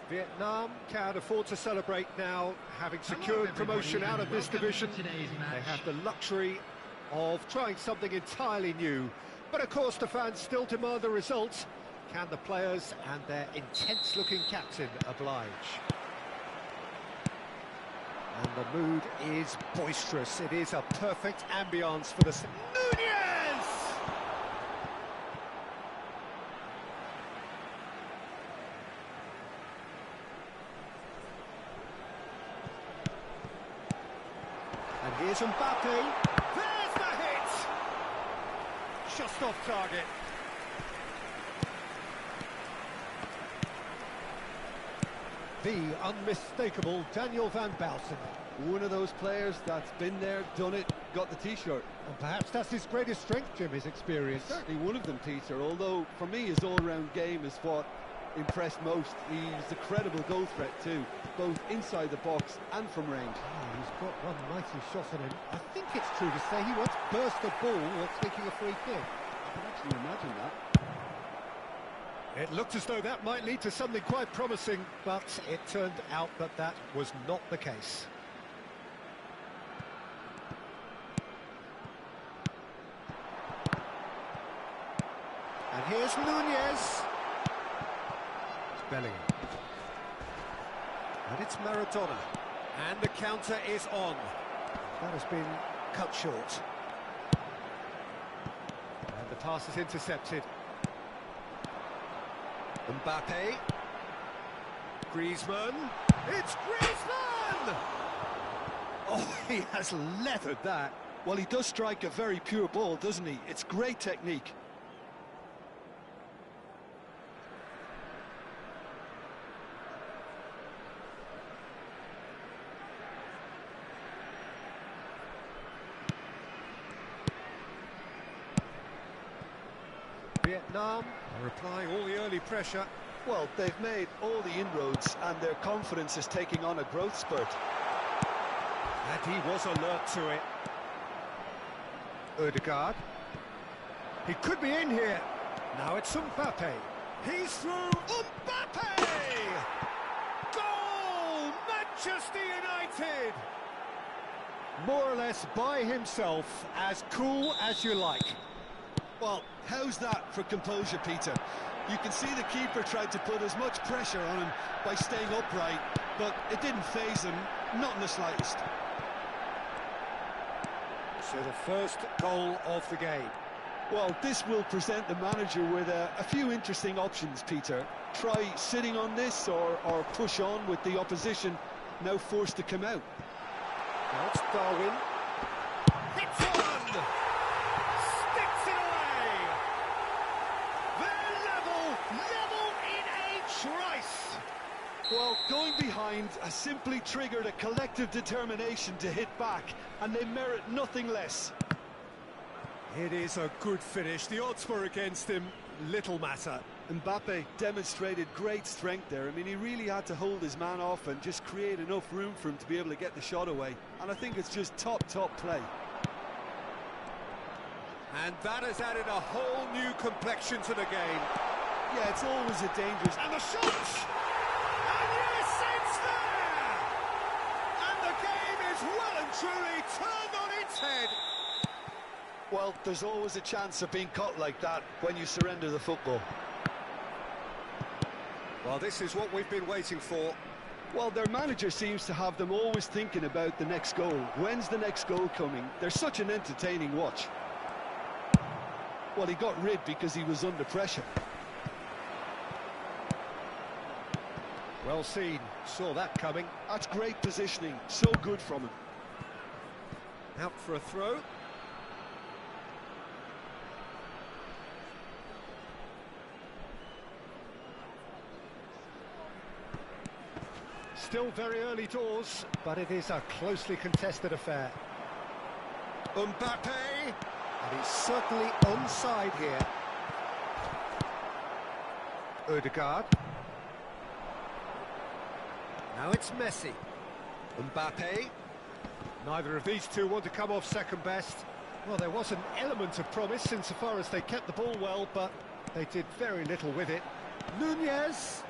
Vietnam can afford to celebrate now, having secured promotion out of this division. They have the luxury of trying something entirely new. But of course the fans still demand the results. Can the players and their intense-looking captain oblige? And the mood is boisterous. It is a perfect ambience for the... Nunez! And here's Mbappe. There's the hit! Just off target. The unmistakable Daniel van Baalsen. One of those players that's been there, done it, got the T-shirt. And perhaps that's his greatest strength, Jim, his experience. Certainly one of them, Peter, although for me his all-round game is what impressed most. He's a credible goal threat too, both inside the box and from range. Oh, he's got one mighty shot on him. I think it's true to say he once burst a ball while taking a free kick. I can actually imagine that. It looked as though that might lead to something quite promising, but it turned out that that was not the case. And here's Nunez. It's Bellingham. And it's Maradona. And the counter is on. That has been cut short. And the pass is intercepted. Mbappe. Griezmann. It's Griezmann! Oh, he has leathered that. Well, he does strike a very pure ball, doesn't he? It's great technique. Vietnam are applying all the early pressure. Well, they've made all the inroads and their confidence is taking on a growth spurt. And he was alert to it. Ødegaard. He could be in here. Now it's Mbappe. He's through. Mbappe! Goal! Manchester United! More or less by himself, as cool as you like. Well, how's that for composure, Peter? You can see the keeper tried to put as much pressure on him by staying upright, but it didn't faze him, not in the slightest. So the first goal of the game. Well, this will present the manager with a few interesting options, Peter. Try sitting on this or push on with the opposition now forced to come out. Now it's Darwin. Hits on! Sticks it away! They're level in a trice! Well, going behind has simply triggered a collective determination to hit back, and they merit nothing less. It is a good finish. The odds were against him. Little matter. Mbappe demonstrated great strength there. I mean, he really had to hold his man off and just create enough room for him to be able to get the shot away. And I think it's just top play. And that has added a whole new complexion to the game. Yeah, it's always a dangerous... And the shot! And yes, it's there! And the game is well and truly turned on its head. Well, there's always a chance of being caught like that when you surrender the football. Well, this is what we've been waiting for. Well, their manager seems to have them always thinking about the next goal. When's the next goal coming? They're such an entertaining watch. Well, he got rid because he was under pressure. Well seen. Saw that coming. That's great positioning. So good from him. Out for a throw. Still very early doors, but it is a closely contested affair. Mbappe! And he's certainly onside here. Ødegaard. Now it's Messi. Mbappe. Neither of these two want to come off second best. Well, there was an element of promise insofar as they kept the ball well, but they did very little with it. Nunez.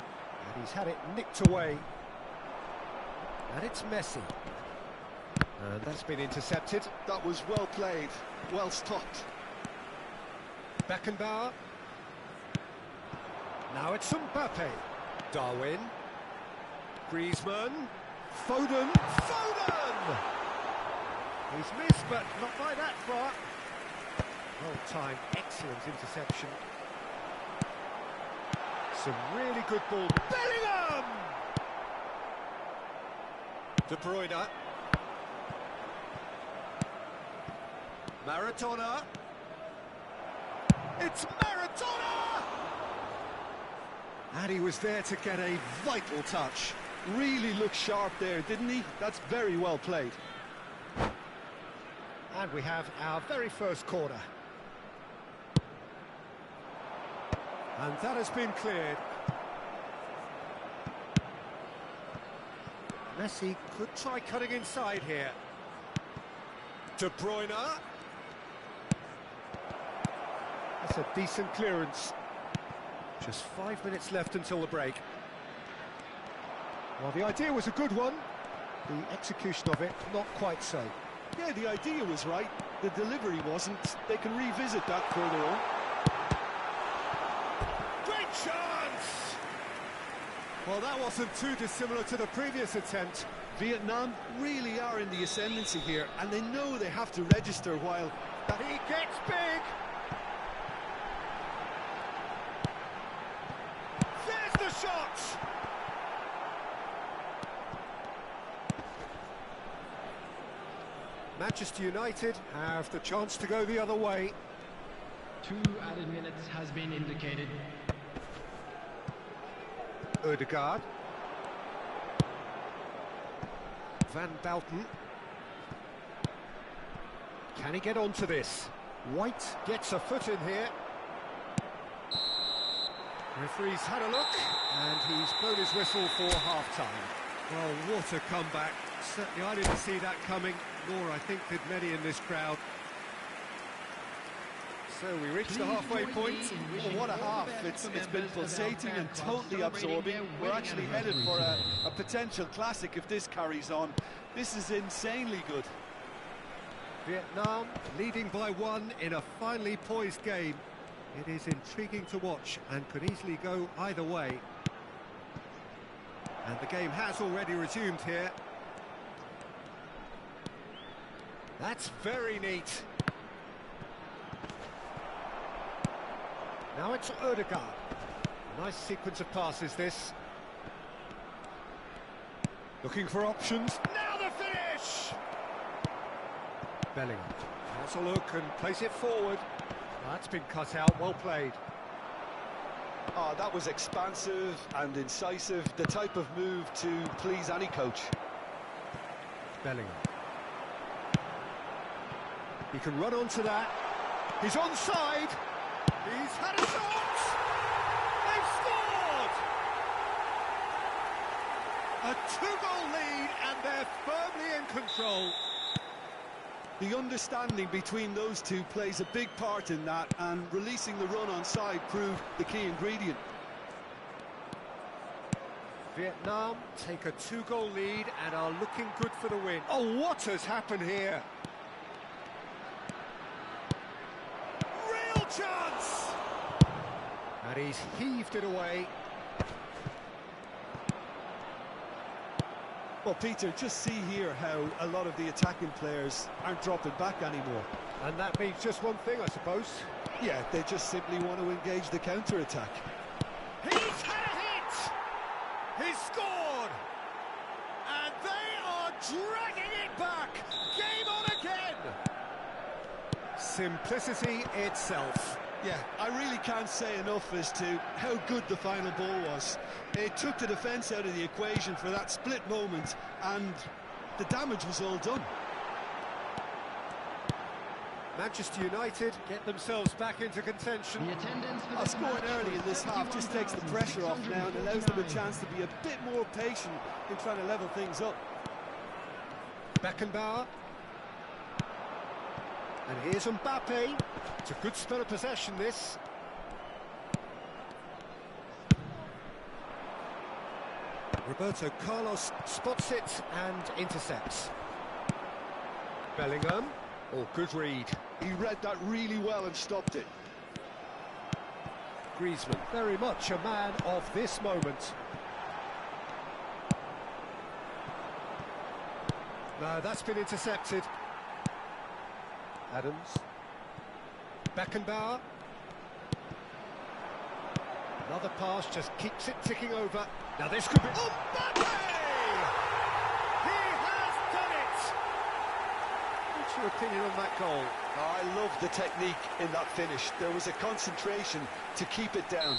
He's had it nicked away. And it's Messi. And that's been intercepted. That was well played, well stopped. Beckenbauer. Now it's Mbappe. Darwin. Griezmann. Foden. Foden! He's missed, but not by that far. Well-timed, excellent interception. Some really good ball. Bellingham! De Bruyne. Maradona. It's Maradona! And he was there to get a vital touch. Really looked sharp there, didn't he? That's very well played. And we have our very first corner. And that has been cleared. Messi could try cutting inside here. De Bruyne. That's a decent clearance. Just 5 minutes left until the break. Well, the idea was a good one. The execution of it, not quite so. Yeah, the idea was right. The delivery wasn't. They can revisit that further on. Great chance! Well, that wasn't too dissimilar to the previous attempt. Vietnam really are in the ascendancy here, and they know they have to register while... He gets big! There's the shot! Manchester United have the chance to go the other way. 2 added minutes has been indicated. Ødegaard. Van Bauten. Can he get onto this? White gets a foot in here. Referee's had a look, and he's blown his whistle for half-time. Well, what a comeback. Certainly I didn't see that coming, nor I think did many in this crowd. So we reached the halfway point. Well, what a half. It's been pulsating and totally absorbing. We're actually headed for a potential classic if this carries on. This is insanely good. Vietnam leading by 1 in a finely poised game. It is intriguing to watch and could easily go either way. And the game has already resumed here. That's very neat. Now it's Ødegaard. Nice sequence of passes, this. Looking for options. Now the finish! Bellingham has a look and plays it forward. That's been cut out, well played. Oh, that was expansive and incisive, the type of move to please any coach. Bellingham. He can run onto that. He's onside. He's had a shot. They've scored! A 2-goal lead and they're firmly in control. The understanding between those two plays a big part in that, and releasing the run onside proved the key ingredient. Vietnam take a 2-goal lead and are looking good for the win. Oh, what has happened here? Real chance! And he's heaved it away. Well, Peter, just see here how a lot of the attacking players aren't dropping back anymore. And that means just one thing, I suppose. Yeah, they just simply want to engage the counter-attack. He's had a hit! He's scored! And they are dragging it back! Game on again! Simplicity itself. Yeah, I really can't say enough as to how good the final ball was. It took the defence out of the equation for that split moment, and the damage was all done. Manchester United get themselves back into contention. The attendance for Scoring early in this half just takes the pressure off now and allows them a chance to be a bit more patient in trying to level things up. Beckenbauer. And here's Mbappe. It's a good spell of possession, this. Roberto Carlos spots it and intercepts. Bellingham. Oh, good read. He read that really well and stopped it. Griezmann, very much a man of this moment. No, that's been intercepted. Adams. Beckenbauer. Another pass just keeps it ticking over. Now this could be... Oh, Mbappe! He has done it! What's your opinion on that goal? I love the technique in that finish. There was a concentration to keep it down.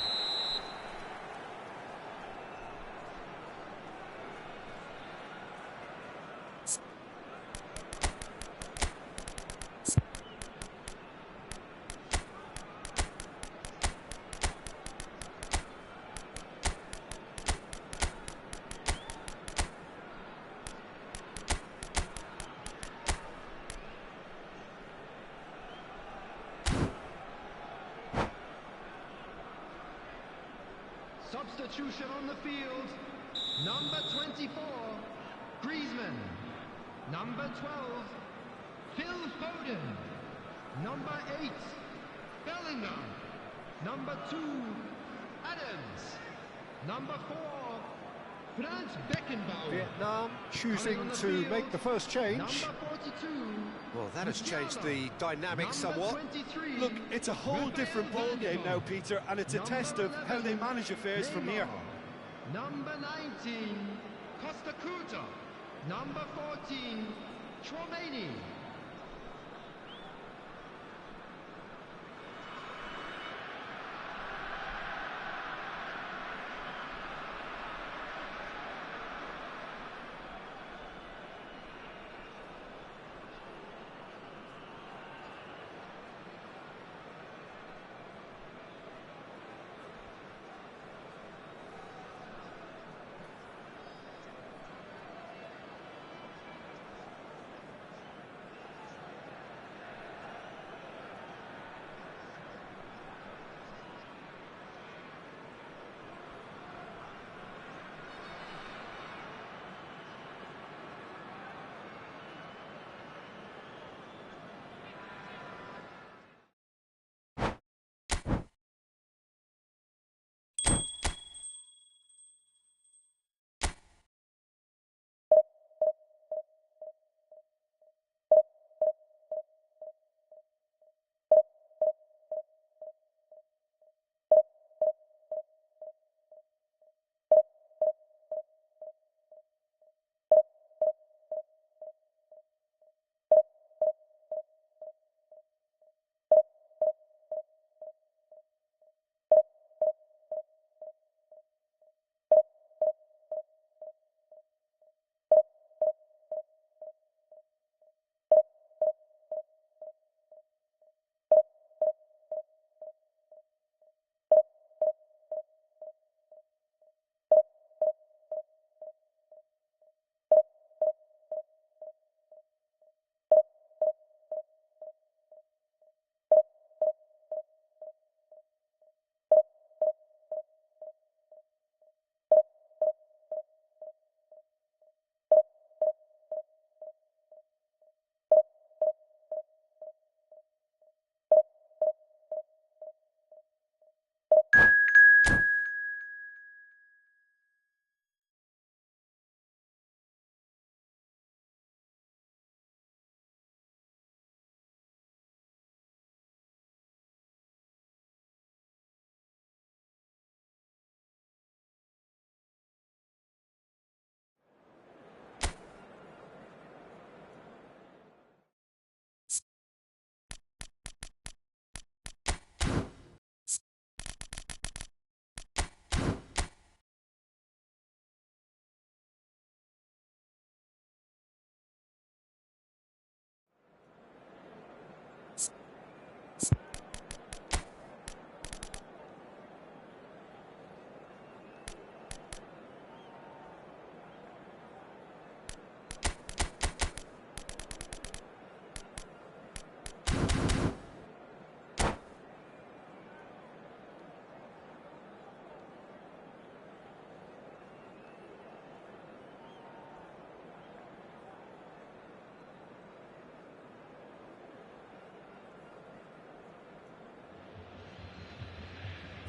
Substitution on the field. Number 24, Griezmann. Number 12, Phil Foden. Number 8, Bellingham. Number 2, Adams. Number 4, Franz Beckenbauer. Vietnam choosing to make the first change. Number 42. Well, that has changed the dynamic somewhat. 23, Look, it's a whole different ballgame now, Peter, and it's a test of how they manage affairs from here. Number 19, Costa Curta. Number 14, Chouameni.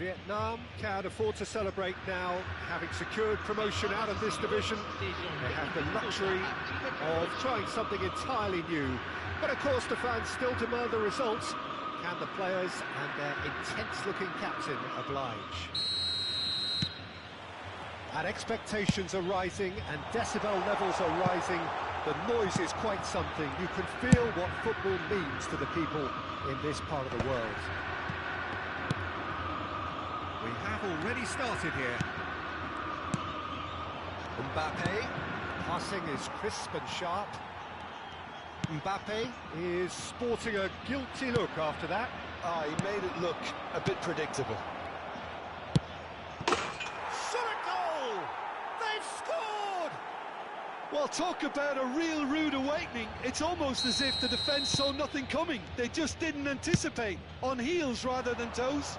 Vietnam can afford to celebrate now, having secured promotion out of this division. They have the luxury of trying something entirely new. But of course the fans still demand the results. Can the players and their intense-looking captain oblige? And expectations are rising and decibel levels are rising. The noise is quite something. You can feel what football means to the people in this part of the world. We have already started here. Mbappe, passing is crisp and sharp. Mbappe is sporting a guilty look after that. Ah, he made it look a bit predictable. Shot a goal! They've scored! Well, talk about a real rude awakening. It's almost as if the defence saw nothing coming. They just didn't anticipate. On heels rather than toes.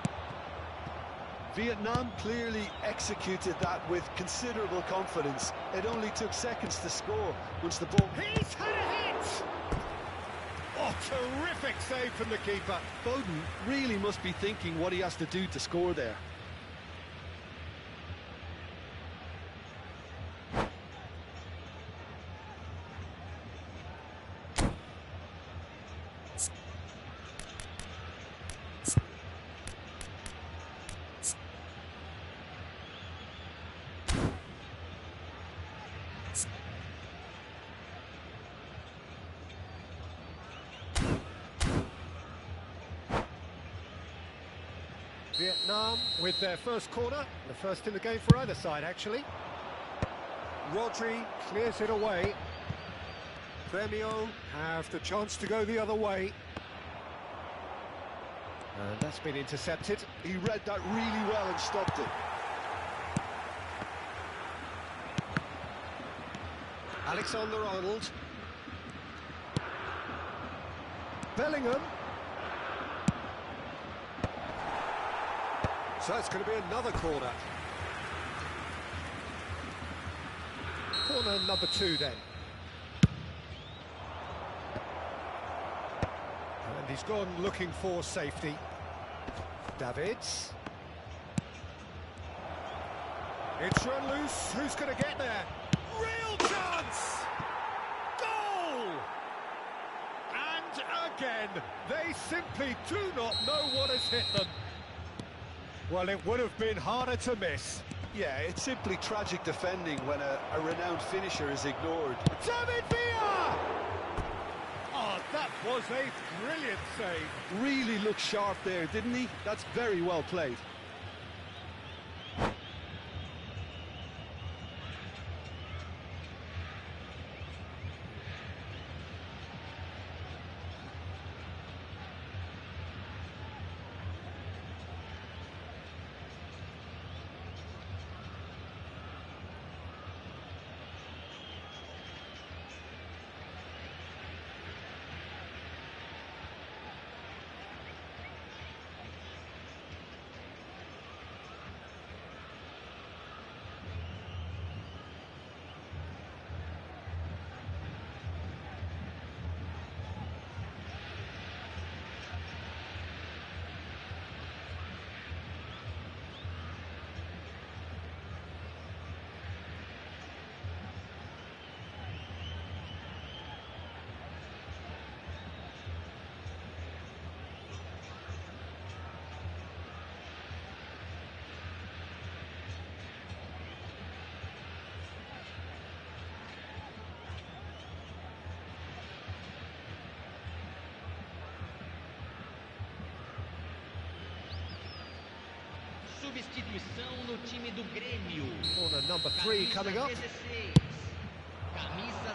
Vietnam clearly executed that with considerable confidence. It only took seconds to score once the ball... He's had a hit! Oh, terrific save from the keeper. Foden really must be thinking what he has to do to score there. Vietnam with their first corner, the first in the game for either side actually. Rodri clears it away. Premio have the chance to go the other way. And that's been intercepted. He read that really well and stopped it. Alexander-Arnold. Bellingham. So it's going to be another corner. Corner number 2 then. And he's gone looking for safety. Davids. It's run loose. Who's going to get there? Real chance! Goal! And again, they simply do not know what has hit them. Well, it would have been harder to miss. Yeah, it's simply tragic defending when a renowned finisher is ignored. David Villa! Oh, that was a brilliant save. Really looked sharp there, didn't he? That's very well played. Substituição no time do Grêmio. Corner number 3 coming up. Camisa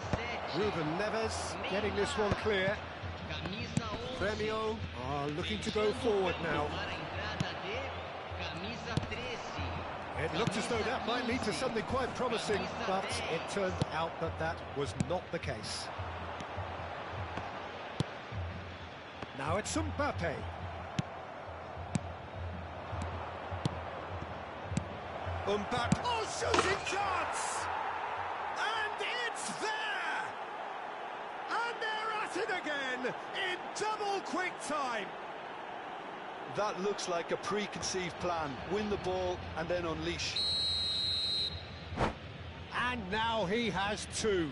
7. Ruben Neves getting this one clear. Camisa 11. Premio are looking to go forward now. Camisa 13. It looked as though that might lead to something quite promising, but it turned out that that was not the case. Now it's Mbappe. Mbappe, oh, shooting chance! And it's there! And they're at it again in double quick time. That looks like a preconceived plan. Win the ball and then unleash. And now he has two.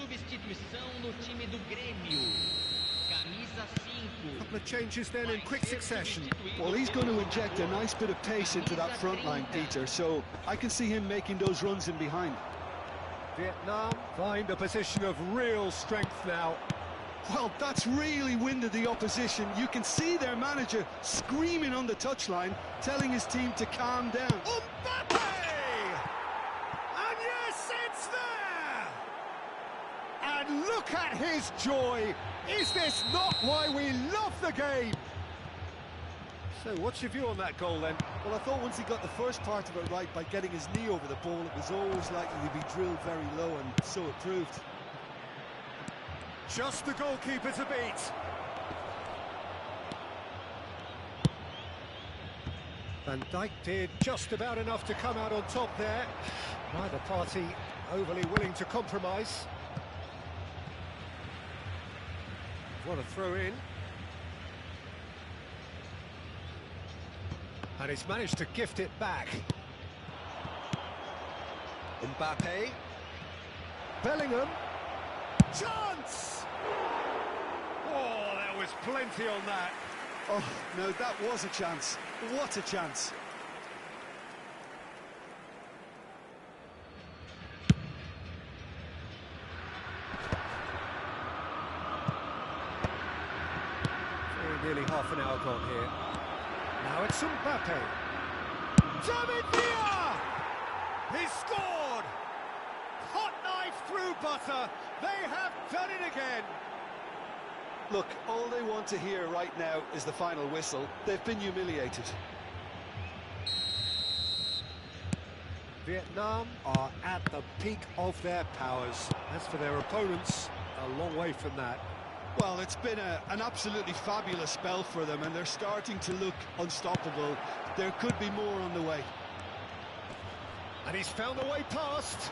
Substituição no time do Grêmio. Camisa 5. Couple of changes then in quick succession. Well, he's going to inject a nice bit of pace into that front line, Peter, so I can see him making those runs in behind. Vietnam find a position of real strength now. Well, that's really winded the opposition. You can see their manager screaming on the touchline, telling his team to calm down. Mbappe! And yes, it's there! And look at his joy! Is this not why we love the game? So what's your view on that goal then? Well, I thought once he got the first part of it right by getting his knee over the ball, it was always likely to be drilled very low, and so it proved. Just the goalkeeper to beat. Van Dijk did just about enough to come out on top there. Neither party overly willing to compromise. What a throw in. And he's managed to gift it back. Mbappe. Bellingham. Chance! Oh, there was plenty on that. Oh, no, that was a chance. What a chance. Nearly half an hour gone here. Now it's Mbappe. David Villa! He's scored! Hot knife through butter. They have done it again. Look, all they want to hear right now is the final whistle. They've been humiliated. Vietnam are at the peak of their powers. As for their opponents, a long way from that. Well, it's been an absolutely fabulous spell for them, and they're starting to look unstoppable. There could be more on the way. And he's found a way past.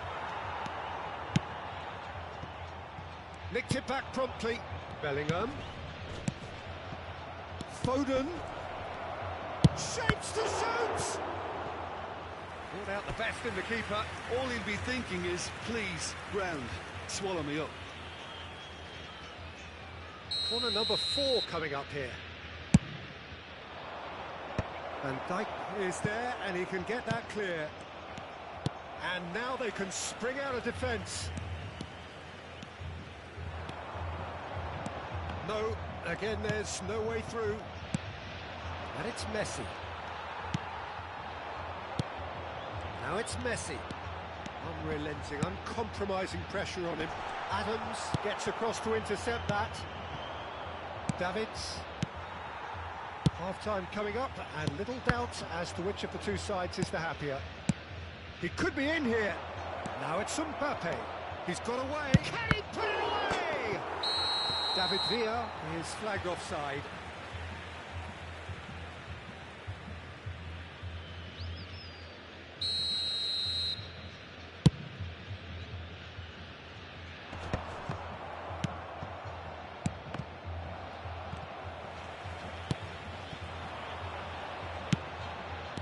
Nicked it back promptly. Bellingham. Foden. Shapes to shoot! Brought out the best in the keeper. All he'll be thinking is, please, ground, swallow me up. Corner number 4 coming up here. Van Dijk is there, and he can get that clear. And now they can spring out of defence. No, again there's no way through. And it's Messi. Now it's Messi. Unrelenting, uncompromising pressure on him. Adams gets across to intercept that. Davids. Half-time coming up, and little doubt as to which of the two sides is the happier. He could be in here. Now it's Mbappe. He's got away. Can he put it away? David Villa is flagged offside.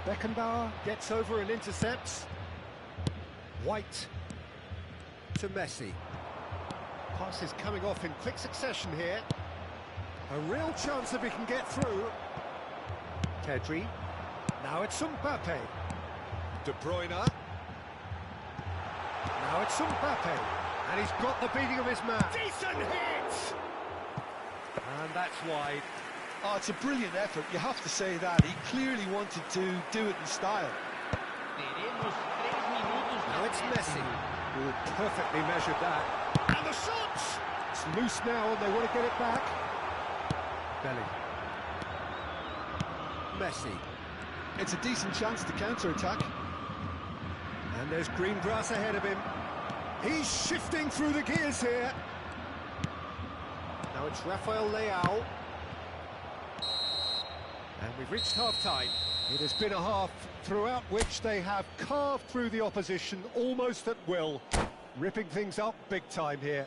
Beckenbauer gets over and intercepts. White to Messi. Passes coming off in quick succession here. A real chance if he can get through. Pedri. Now it's Mbappe. De Bruyne. Now it's Mbappe. And he's got the beating of his man. Decent hit! And that's wide. Oh, it's a brilliant effort, you have to say that. He clearly wanted to do it in style. Now it's Messi, who perfectly measured that. And the shot! It's loose now, and they want to get it back. Bellingham. Messi. It's a decent chance to counter-attack. And there's green grass ahead of him. He's shifting through the gears here. Now it's Rafael Leao. And we've reached half-time. It has been a half throughout which they have carved through the opposition almost at will, ripping things up big time here.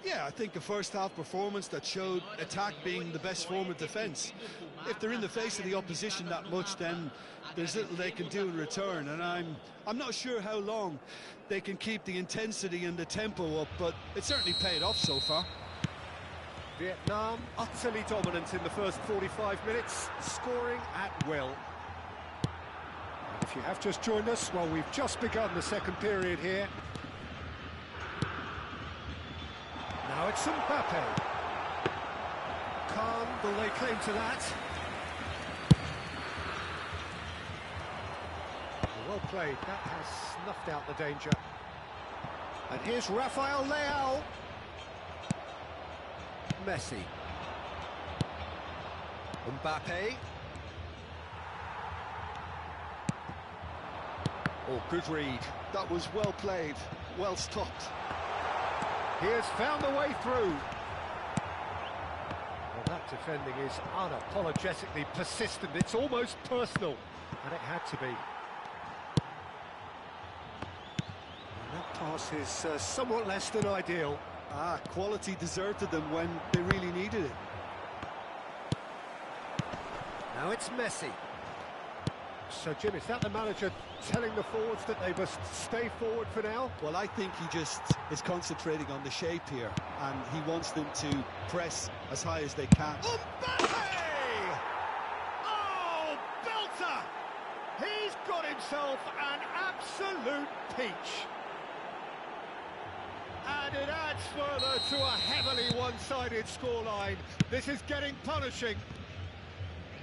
Yeah, I think a first-half performance that showed attack being the best form of defence. If they're in the face of the opposition that much, then there's little they can do in return, and I'm not sure how long they can keep the intensity and the tempo up, but it certainly paid off so far. Vietnam utterly dominant in the first 45 minutes, scoring at will. If you have just joined us, well, we've just begun the second period here. Now it's Mbappe. Calm, will they claim to that? Well played, that has snuffed out the danger. And here's Rafael Leao. Messi. Mbappe. Oh, good read. That was well played, well stopped. He has found the way through. Well, that defending is unapologetically persistent. It's almost personal, and it had to be. And that pass is somewhat less than ideal. Quality deserted them when they really needed it. Now it's Messi. So, Jim, is that the manager telling the forwards that they must stay forward for now? Well, I think he just is concentrating on the shape here, and he wants them to press as high as they can. Mbappe! Oh, belter! He's got himself an absolute peach. And it adds further to a heavily one-sided scoreline. This is getting punishing.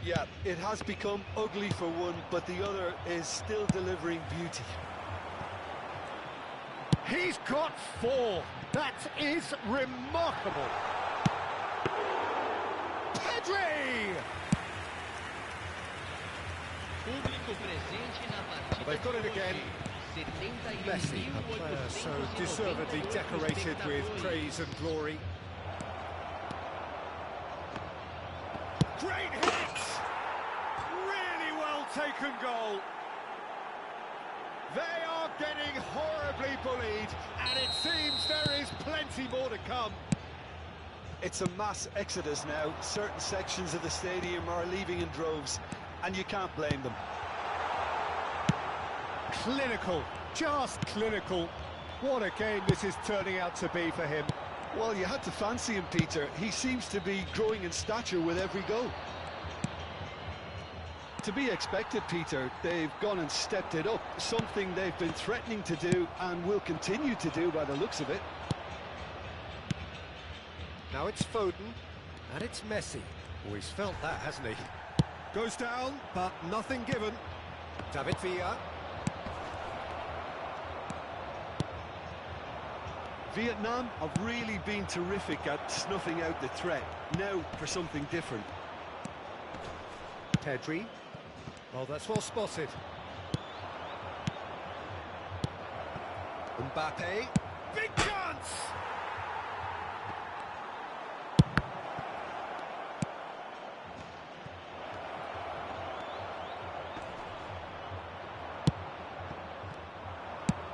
Yeah, it has become ugly for one, but the other is still delivering beauty. He's got 4. That is remarkable. Pedri! Público presente na partida. They've got it again. Messi, a player so deservedly decorated with praise and glory. Great hit! Really well taken goal. They are getting horribly bullied, and it seems there is plenty more to come. It's a mass exodus now. Certain sections of the stadium are leaving in droves, and you can't blame them. Clinical, just clinical. What a game this is turning out to be for him. Well, you had to fancy him, Peter. He seems to be growing in stature with every goal. To be expected, Peter. They've gone and stepped it up, something they've been threatening to do and will continue to do by the looks of it. Now it's Foden, and it's Messi. Oh, he's felt that, hasn't he? Goes down, but nothing given. David Villa. Vietnam have really been terrific at snuffing out the threat. Now for something different. Pedri. Oh, that's well spotted. Mbappe. Big chance!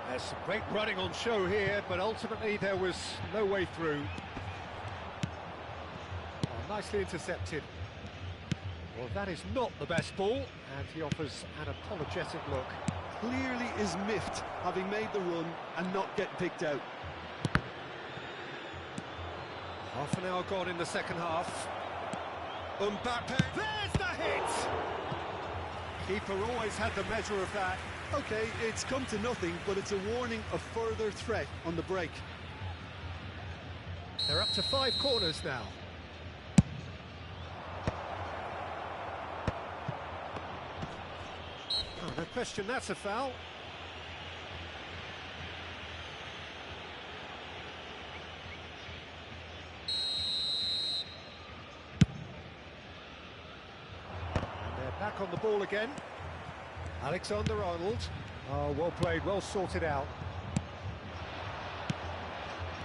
There's some great running on show here, but ultimately there was no way through. Oh, nicely intercepted. Well, that is not the best ball, and he offers an apologetic look. Clearly is miffed, having made the run and not get picked out. Half an hour gone in the second half. Mbappe, there's the hit! Keeper always had the measure of that. Okay, it's come to nothing, but it's a warning of further threat on the break. They're up to 5 corners now. Oh, no question, that's a foul. And they're Back on the ball again. Alexander-Arnold. Oh, well played, well sorted out.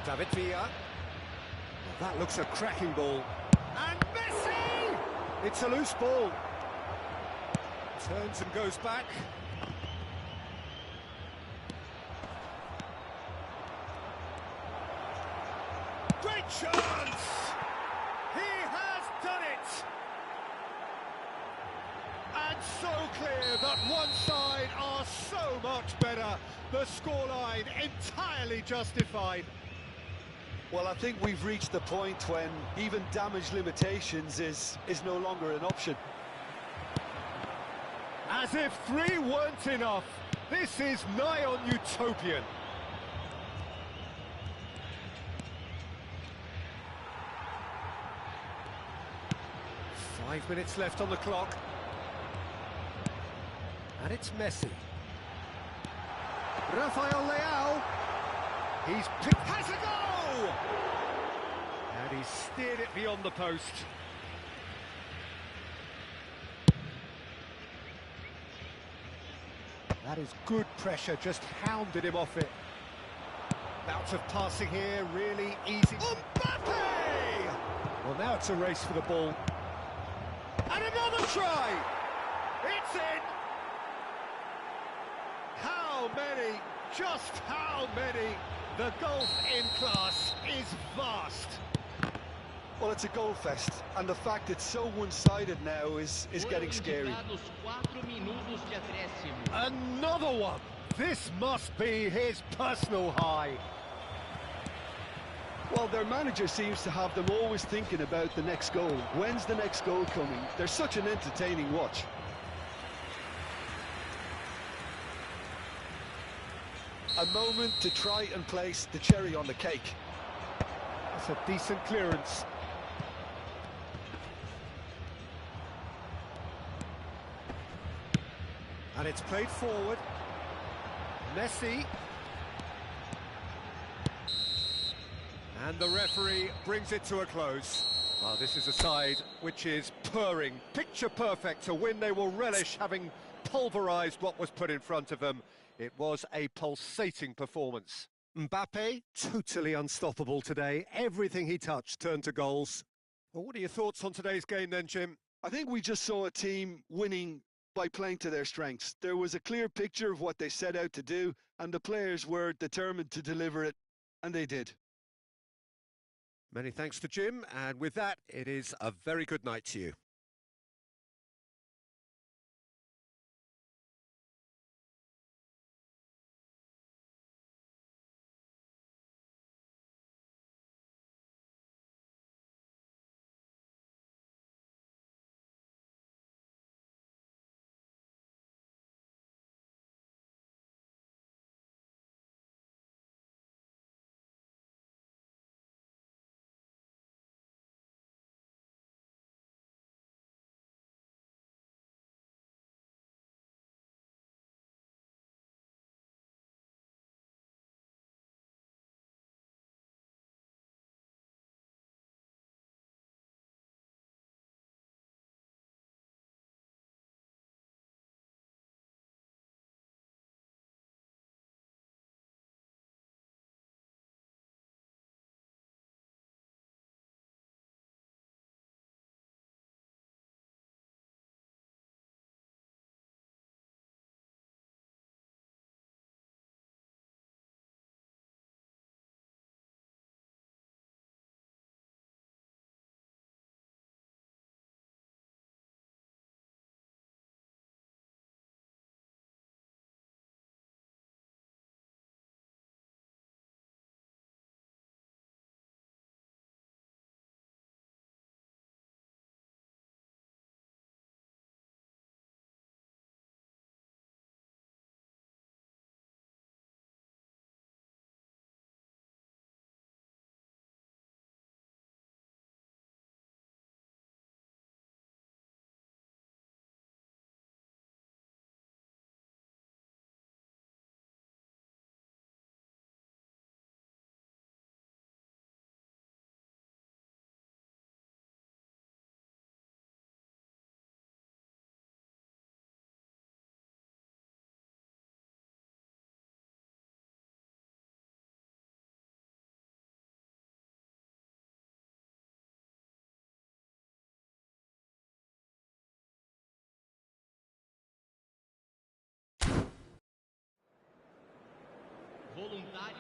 David Villa. Well, that looks a cracking ball. And Messi! It's a loose ball. Turns and goes back. Great chance! He has done it! And so clear that one side are so much better. The scoreline entirely justified. Well, I think we've reached the point when even damage limitations is no longer an option. As if 3 weren't enough, this is nigh on utopian. Five minutes left on the clock. And it's Messi. Rafael Leao. He's picked, has a goal! And he's steered it beyond the post. That is good pressure, just hounded him off it. Bout of passing here, really easy. Mbappe! Well, now it's a race for the ball. And another try! It's in! How many? Just how many? The gulf in class is vast. Well, it's a goal fest, and the fact it's so one-sided now is getting scary. Another one! This must be his personal high. Well, their manager seems to have them always thinking about the next goal. When's the next goal coming? They're such an entertaining watch. A moment to try and place the cherry on the cake. That's a decent clearance. And it's played forward. Messi. And the referee brings it to a close. Well, this is a side which is purring, picture perfect, a win they will relish, having pulverised what was put in front of them. It was a pulsating performance. Mbappe, totally unstoppable today. Everything he touched turned to goals. Well, what are your thoughts on today's game then, Jim? I think we just saw a team winning by playing to their strengths. There was a clear picture of what they set out to do, and the players were determined to deliver it, and they did. Many thanks to Jim, and with that, it is a very good night to you.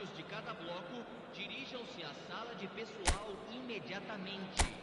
usuários de cada bloco dirijam-se à sala de pessoal imediatamente.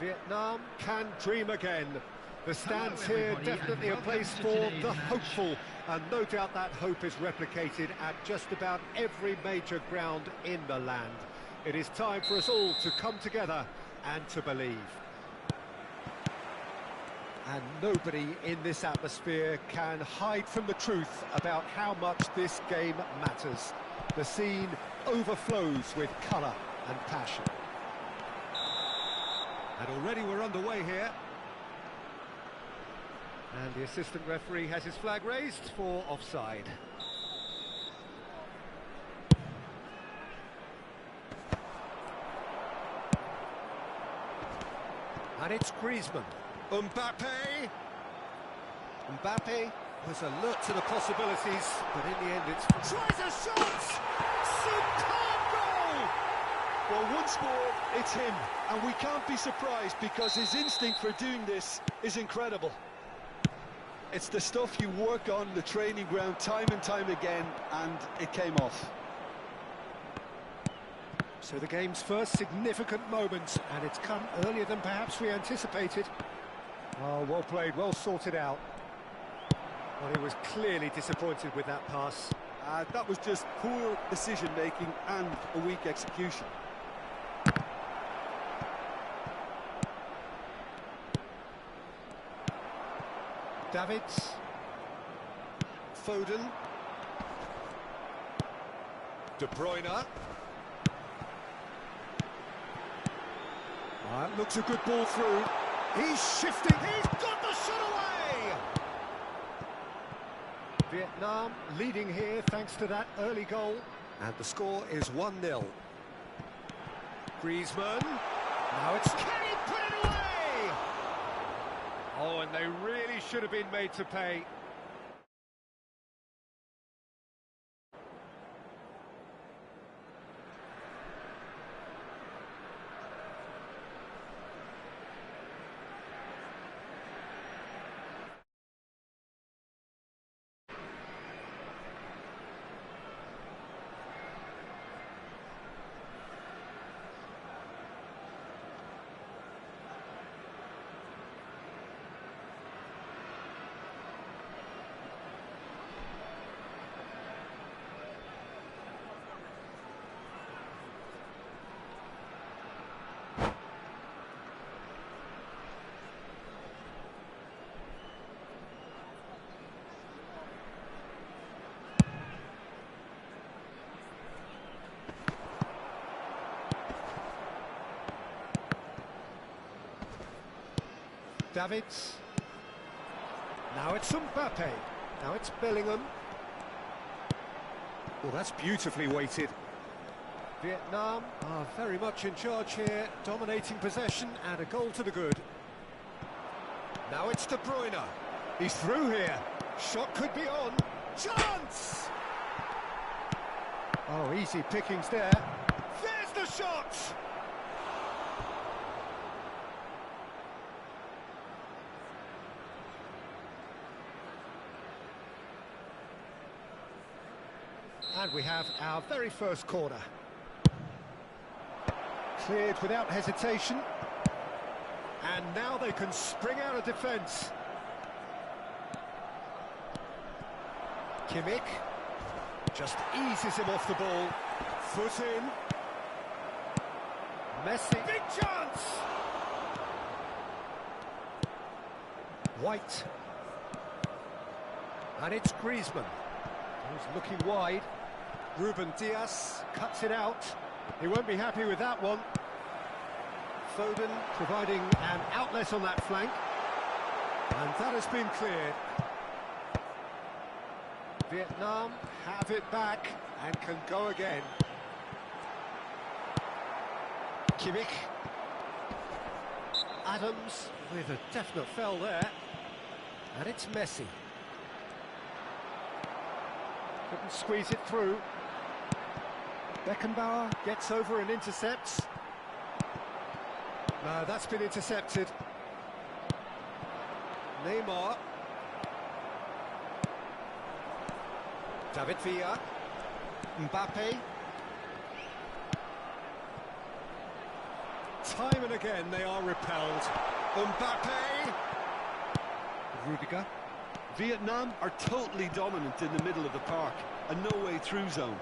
Vietnam can dream again. The stands here definitely a place for the hopeful, and no doubt that hope is replicated at just about every major ground in the land. It is time for us all to come together and to believe. And nobody in this atmosphere can hide from the truth about how much this game matters. The scene overflows with colour and passion. And already we're underway here. And the assistant referee has his flag raised for offside. And it's Griezmann. Mbappe. Mbappe was alert to the possibilities, but in the end it's... Tries a shot! Superb goal! Well, once more, it's him, and we can't be surprised because his instinct for doing this is incredible. It's the stuff you work on the training ground time and time again, and it came off. So the game's first significant moment, and it's come earlier than perhaps we anticipated. Oh, well played, well sorted out. Well, he was clearly disappointed with that pass. That was just poor decision-making and a weak execution. Davids. Foden. De Bruyne. Looks a good ball through. He's shifting. He's got the shot away! Vietnam leading here thanks to that early goal. And the score is 1-0. Griezmann. Now it's... Can he put it away? Oh, and they really should have been made to pay. Davids. Now it's Mbappe. Now it's Bellingham. Well, that's beautifully weighted. Vietnam are very much in charge here, dominating possession and a goal to the good. Now it's De Bruyne. He's through here. Shot could be on. Chance! Oh, easy pickings there. There's the shot! And we have our very first corner. Cleared without hesitation. And now they can spring out of defence. Kimmich just eases him off the ball. Foot in. Messi. Big chance! White. And it's Griezmann, who's looking wide. Ruben Dias cuts it out. He won't be happy with that one. Foden providing an outlet on that flank. And that has been cleared. Vietnam have it back and can go again. Kimmich. Adams with a definite foul there. And it's Messi. Couldn't squeeze it through. Beckenbauer gets over and intercepts. No, that's been intercepted. Neymar. David Villa. Mbappe. Time and again they are repelled. Mbappe. Rudiger. Vietnam are totally dominant in the middle of the park, a no-way through zone.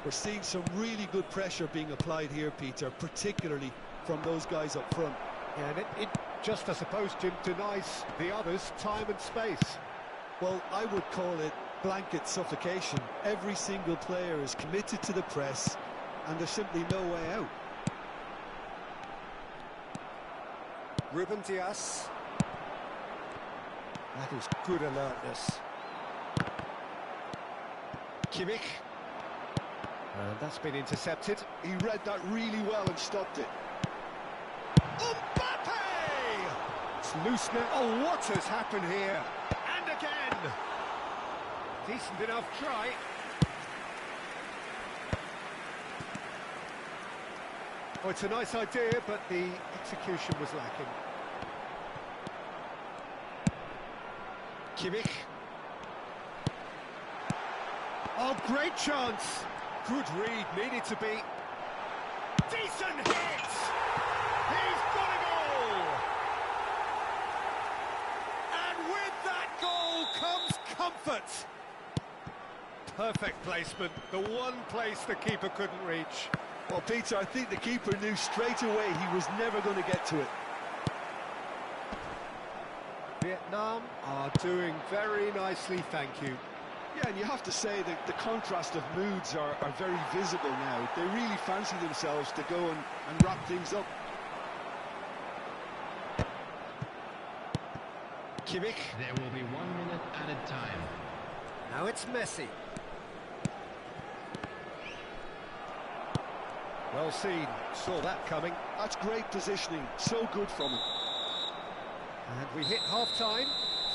We're seeing some really good pressure being applied here, Peter, particularly from those guys up front. Yeah, and it just, I suppose, Jim, denies the others time and space. Well, I would call it blanket suffocation. Every single player is committed to the press, and there's simply no way out. Ruben Dias. That is good alertness. Kimmich. And that's been intercepted. He read that really well and stopped it. Mbappe! It's loose now. Oh, what has happened here? And again! Decent enough try. Oh, it's a nice idea, but the execution was lacking. Kimmich. Oh, great chance! Good read, needed to be. Decent hit! He's got a goal! And with that goal comes comfort. Perfect placement, the one place the keeper couldn't reach. Well, Peter, I think the keeper knew straight away he was never going to get to it. Vietnam are doing very nicely, thank you. Yeah, and you have to say that the contrast of moods are very visible now. They really fancy themselves to go and wrap things up. Kimmich. There will be 1 minute added time. Now it's Messi. Well seen, saw that coming. That's great positioning, so good from him. And we hit half-time.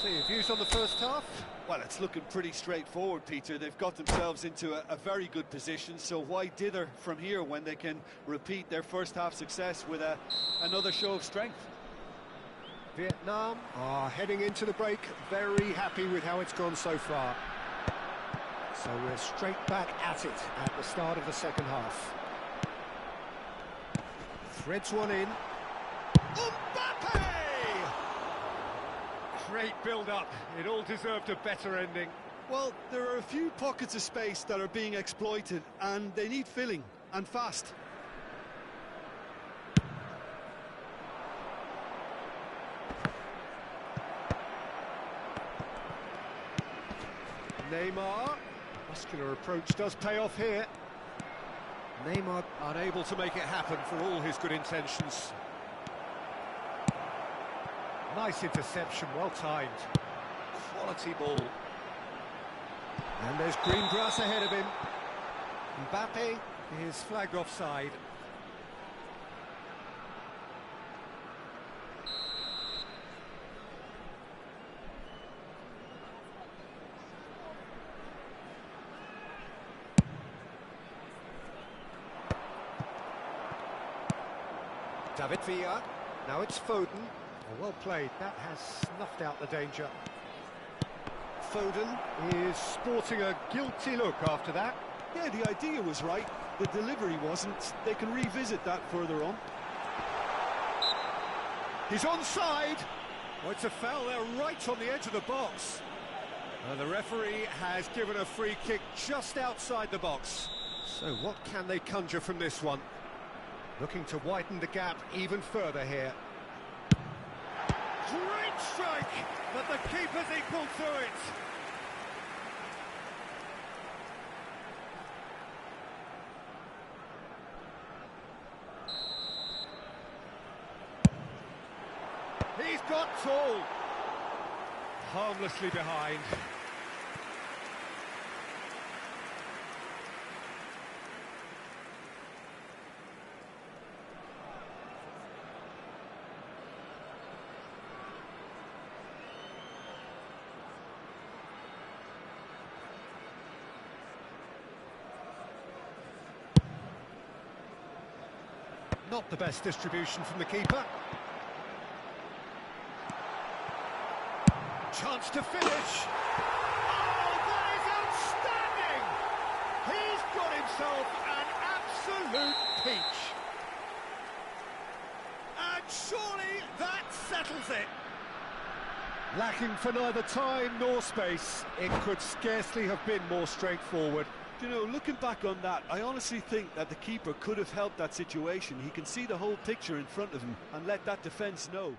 See your views on the first half? Well, it's looking pretty straightforward, Peter. They've got themselves into a very good position, so why dither from here when they can repeat their first half success with another show of strength? Vietnam are heading into the break, very happy with how it's gone so far. So we're straight back at it at the start of the second half. Threads one in. Mbappe! Great build-up. It all deserved a better ending. Well, there are a few pockets of space that are being exploited, and they need filling, and fast. Neymar. Muscular approach does pay off here. Neymar unable to make it happen for all his good intentions. Nice interception, well timed. Quality ball. And there's green grass ahead of him. Mbappe is flagged offside. David Villa. Now it's Foden. Oh, well played. That has snuffed out the danger. Foden is sporting a guilty look after that. Yeah, the idea was right. The delivery wasn't. They can revisit that further on. He's onside. Oh, it's a foul there right on the edge of the box. The referee has given a free kick just outside the box. So what can they conjure from this one? Looking to widen the gap even further here. Great strike, but the keeper's equal to it. He's got tall. Harmlessly behind. Not the best distribution from the keeper. Chance to finish. Oh, that is outstanding! He's got himself an absolute peach. And surely that settles it. Lacking for neither time nor space, it could scarcely have been more straightforward. You know, looking back on that, I honestly think that the keeper could have helped that situation. He can see the whole picture in front of him and let that defence know.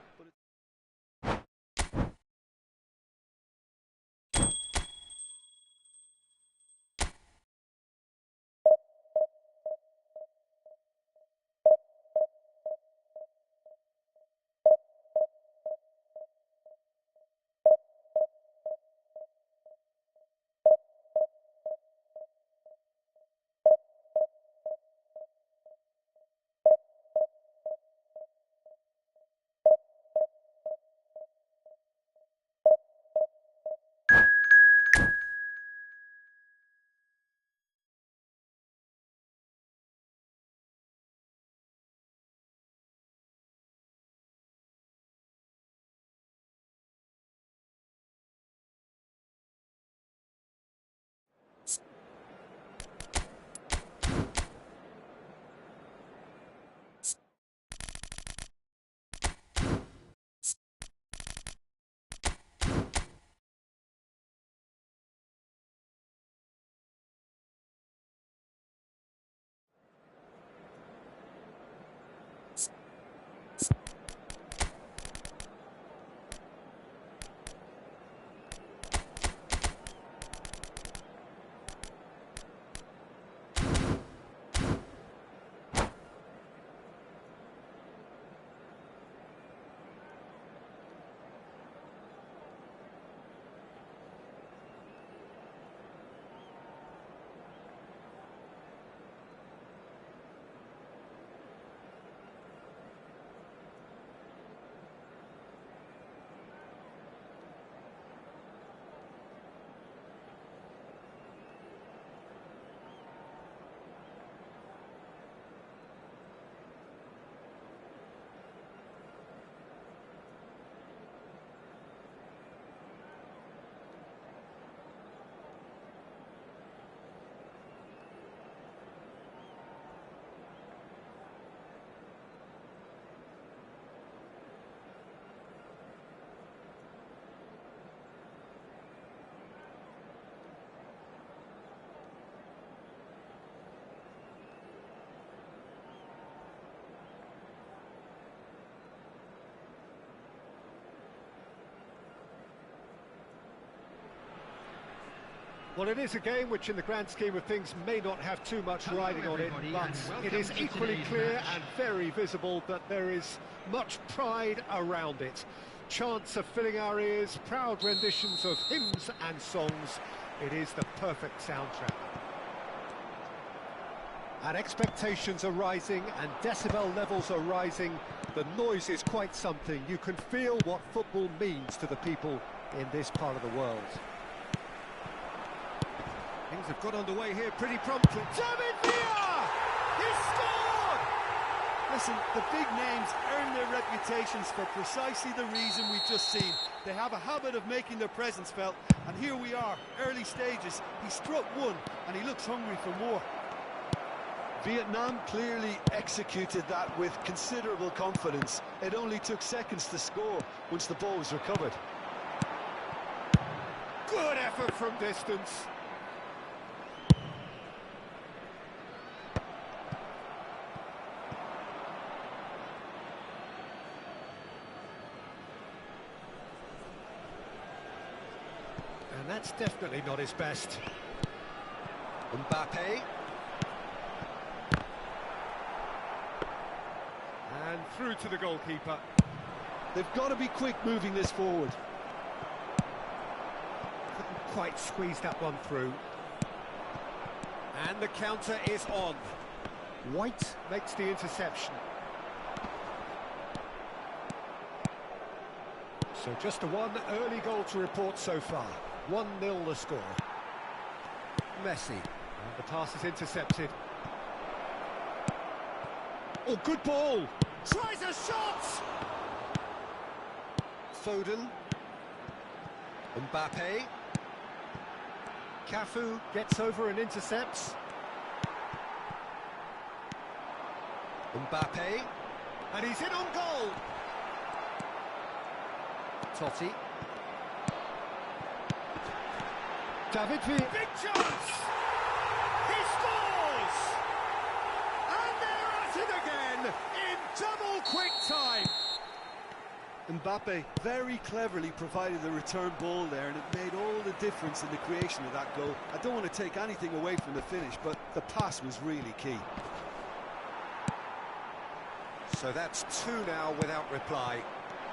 Well, it is a game which in the grand scheme of things may not have too much riding on it, but it is equally clear and very visible that there is much pride around it. Chants are filling our ears, proud renditions of hymns and songs. It is the perfect soundtrack. And expectations are rising and decibel levels are rising. The noise is quite something. You can feel what football means to the people in this part of the world. Things have got underway here pretty promptly. David Villa! He scored! Listen, the big names earn their reputations for precisely the reason we've just seen. They have a habit of making their presence felt, and here we are, early stages. He struck one, and he looks hungry for more. Vietnam clearly executed that with considerable confidence. It only took seconds to score once the ball was recovered. Good effort from distance. And that's definitely not his best. Mbappe. And through to the goalkeeper. They've got to be quick moving this forward. Couldn't quite squeeze that one through. And the counter is on. White makes the interception. So just the one early goal to report so far. 1-0 the score. Messi. And the pass is intercepted. Oh, good ball! Tries a shot! Foden. Mbappe. Cafu gets over and intercepts. Mbappe. And he's in on goal! Totti. David Villa. Big chance! He scores! And they're at it again in double quick time. Mbappe very cleverly provided the return ball there, and it made all the difference in the creation of that goal. I don't want to take anything away from the finish, but the pass was really key. So that's two now without reply.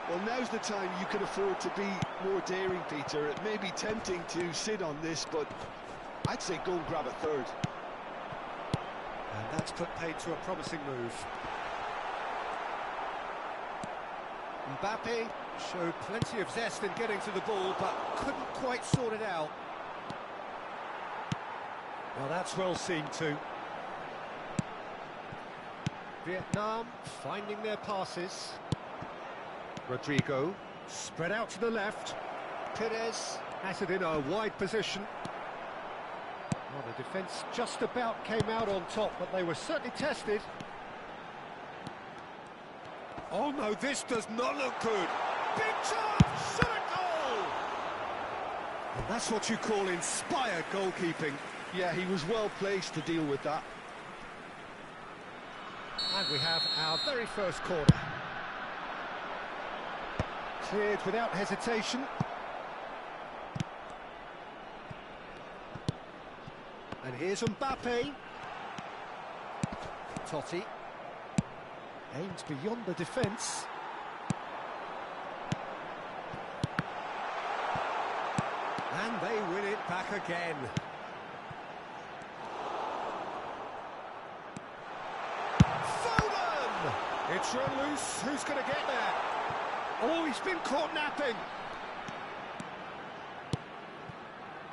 Well, now's the time you can afford to be more daring, Peter. It may be tempting to sit on this, but I'd say go and grab a third. And that's put paid to a promising move. Mbappe showed plenty of zest in getting to the ball, but couldn't quite sort it out. Well, that's well seen too. Vietnam finding their passes. Rodrigo, spread out to the left. Perez has it in a wide position. Well, the defence just about came out on top, but they were certainly tested. Oh no, this does not look good. Big chance, shot a goal! And that's what you call inspired goalkeeping. Yeah, he was well placed to deal with that. And we have our very first corner. Cleared without hesitation. And here's Mbappe. Totti. Aims beyond the defence. And they win it back again. Foden! It's run loose. Who's going to get there? Oh, he's been caught napping.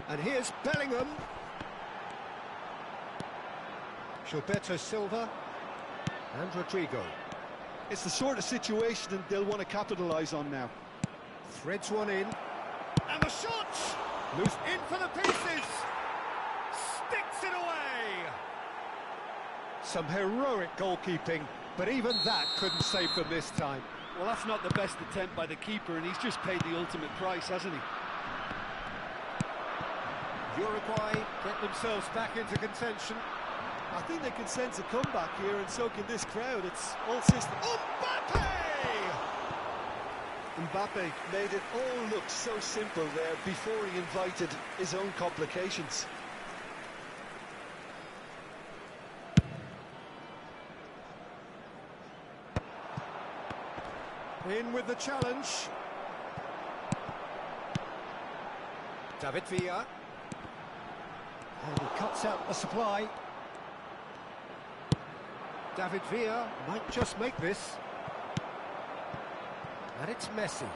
And here's Bellingham. Gilberto Silva. And Rodrigo. It's the sort of situation they'll want to capitalise on now. Threads one in. And the shot! Loose in for the pieces! Sticks it away! Some heroic goalkeeping, but even that couldn't save them this time. Well, that's not the best attempt by the keeper, and he's just paid the ultimate price, hasn't he? Uruguay get themselves back into contention. I think they can sense a comeback here, and so can this crowd. It's all systems. Mbappe! Mbappe made it all look so simple there before he invited his own complications. In with the challenge. David Villa. And he cuts out the supply. David Villa might just make this. And it's Messi.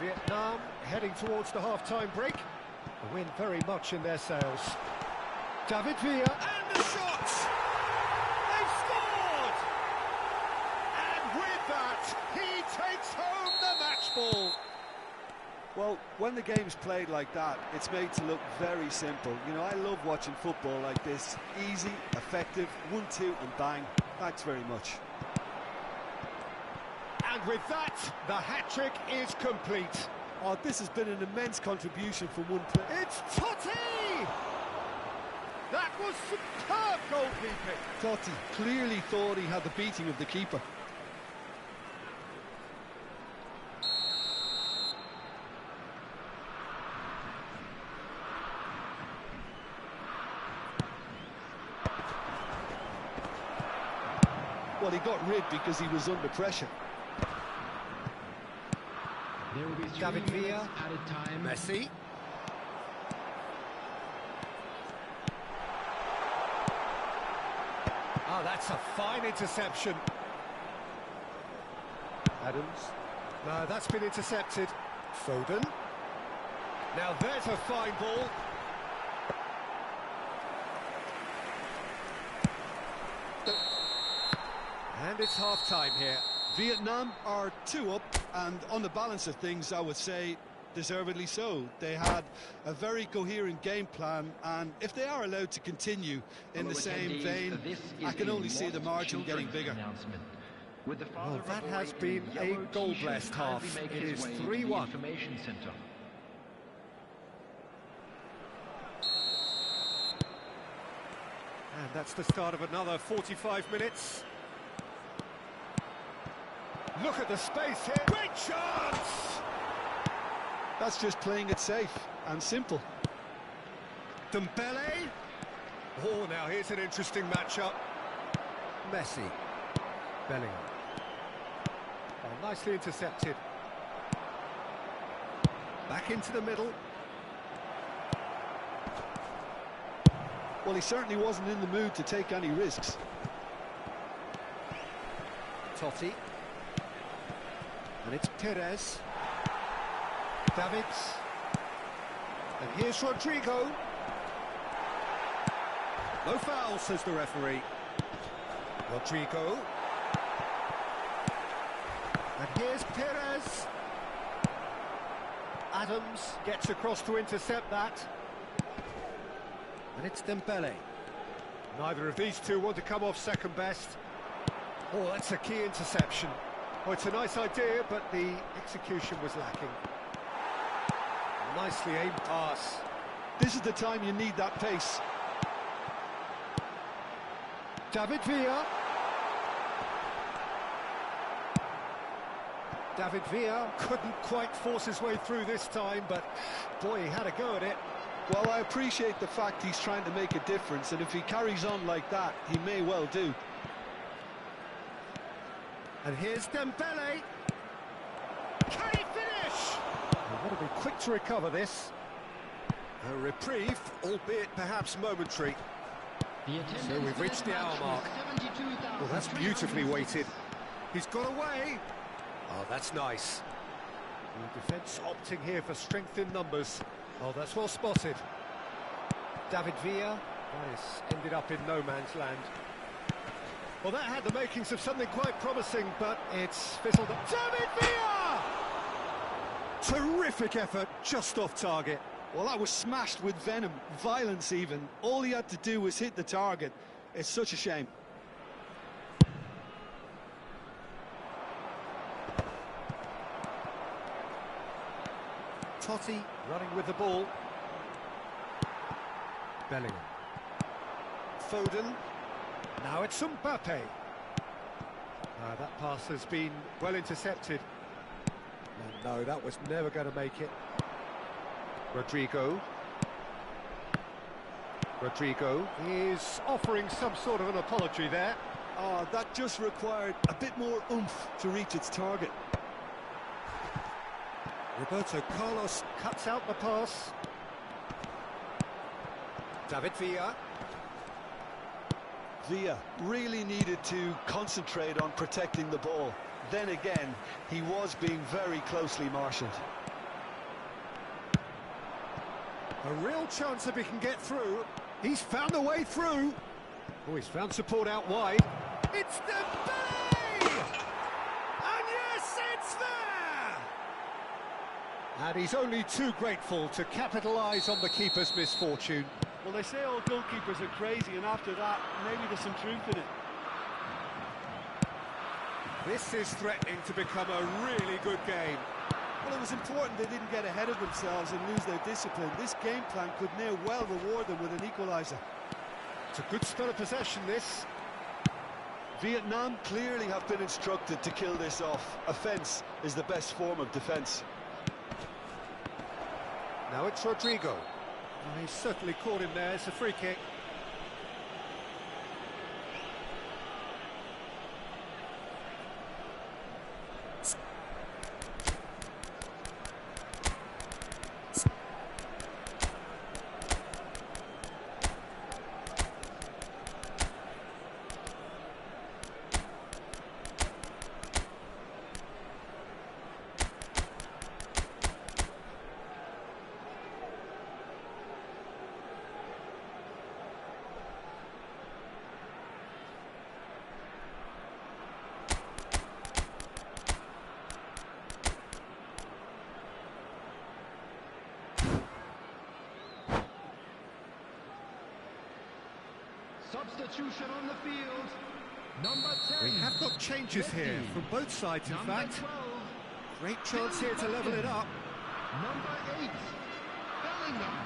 Vietnam heading towards the half-time break. The wind very much in their sails. David Villa, and the shot! They've scored! And with that, he takes home the match ball. Well, when the game's played like that, it's made to look very simple. You know, I love watching football like this. Easy, effective, 1-2 and bang. Thanks very much. And with that, the hat-trick is complete. Oh, this has been an immense contribution from one player. It's Totti! That was superb goalkeeping. Totti clearly thought he had the beating of the keeper. Well, he got rid because he was under pressure. There will be David Villa, added time. Messi. Oh, that's a fine interception. Adams. No, that's been intercepted. Foden. Now there's a fine ball. And it's half-time here. Vietnam are 2 up, and on the balance of things, I would say deservedly so. They had a very coherent game plan, and if they are allowed to continue in the same vein, I can only see the margin getting bigger. Well, that has been a goal-blessed half. It is 3-1. And that's the start of another 45 minutes. Look at the space here. Great chance! That's just playing it safe and simple. Dembele. Oh, now here's an interesting matchup. Messi. Bellingham. Oh, nicely intercepted. Back into the middle. Well, he certainly wasn't in the mood to take any risks. Totti. And it's Perez. Davids. And here's Rodrigo. No foul, says the referee. Rodrigo. And here's Perez. Adams gets across to intercept that. And it's Dembele. Neither of these two want to come off second best. Oh, that's a key interception. Oh, it's a nice idea, but the execution was lacking. Nicely aimed pass. This is the time you need that pace. David Villa. David Villa couldn't quite force his way through this time, but boy, he had a go at it. Well, I appreciate the fact he's trying to make a difference, and if he carries on like that, he may well do. And here's Dembele. Can he finish? Well, got to be quick to recover this. A reprieve, albeit perhaps momentary. So we've reached the hour mark. Well, that's beautifully weighted. He's got away. Oh, that's nice. The defence opting here for strength in numbers. Oh, that's well spotted. David Villa. Nice. Ended up in no man's land. Well, that had the makings of something quite promising, but it's fizzled up. David Villa! Terrific effort, just off target. Well, that was smashed with venom, violence even. All he had to do was hit the target. It's such a shame. Totti running with the ball. Bellingham. Foden. Now it's Mbappe. That pass has been well intercepted. And no, that was never going to make it. Rodrigo is offering some sort of an apology there. Oh, that just required a bit more oomph to reach its target. Roberto Carlos cuts out the pass. David Villa. Villa really needed to concentrate on protecting the ball. Then again, he was being very closely marshalled. A real chance if he can get through. He's found a way through. Oh, he's found support out wide. It's Dembele! And yes, it's there! And he's only too grateful to capitalise on the keeper's misfortune. Well, they say all goalkeepers are crazy, and after that, maybe there's some truth in it. This is threatening to become a really good game. Well, it was important they didn't get ahead of themselves and lose their discipline. This game plan could now well reward them with an equaliser. It's a good spell of possession, this. Vietnam clearly have been instructed to kill this off. Offence is the best form of defence. Now it's Rodrigo. Well, he's certainly caught him there. It's a free kick. Substitution on the field. Number 10. We have got changes here from both sides, in Number fact. 12. Great chance here to level it up. Number 8. Bellingham.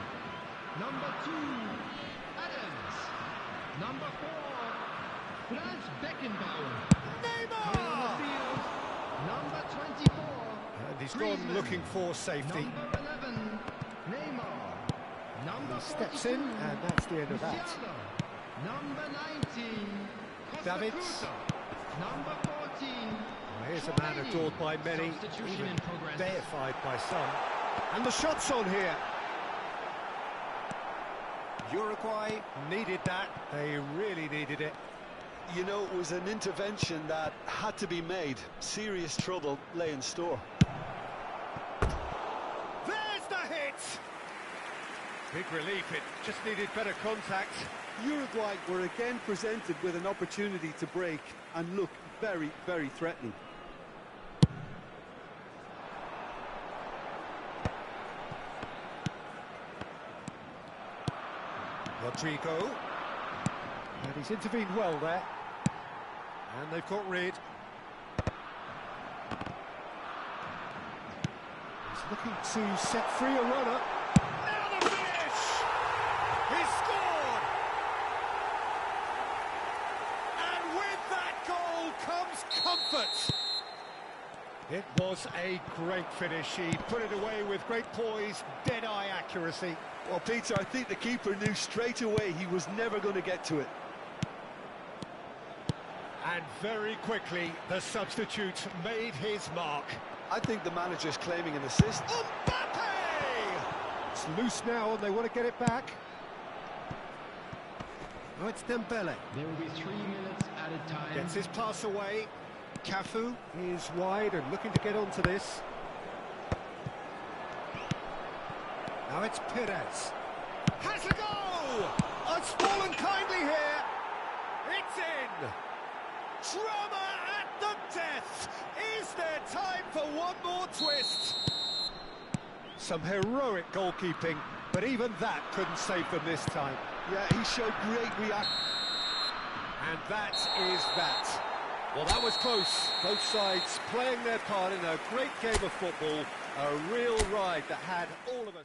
Number 2. Adams. Number 4. Franz Beckenbauer. Neymar! Coming on the field. Number 24. And he's gone looking for safety. Number 11. Neymar. Number He steps in, and that's the end of that. Musiala. Number 19. Costa Davids. Curta. Number 14. Well, here's a man adored by many, Substitution even in progress. deified by some. And the shot's on here. Uruguay needed that. They really needed it. You know, it was an intervention that had to be made. Serious trouble lay in store. There's the hit! Big relief, it just needed better contact. Uruguay were again presented with an opportunity to break and look very, very threatening. Rodrigo. And he's intervened well there. And they've got rid. He's looking to set free a runner. Now the finish! He scored! And with that goal comes comfort. It was a great finish. He put it away with great poise, dead-eye accuracy. Well, Peter, I think the keeper knew straight away he was never going to get to it. And very quickly, the substitute made his mark. I think the manager's claiming an assist. Mbappe! It's loose now and they want to get it back. Oh, it's Dembele. There will be 3 minutes added time. Gets his pass away. Cafu is wide and looking to get onto this. Now it's Perez. Has a go! It's fallen kindly here. It's in. Drama at the death. Is there time for one more twist? Some heroic goalkeeping, but even that couldn't save them this time. Yeah, he showed great reaction. And that is that. Well, that was close. Both sides playing their part in a great game of football. A real ride that had all of us.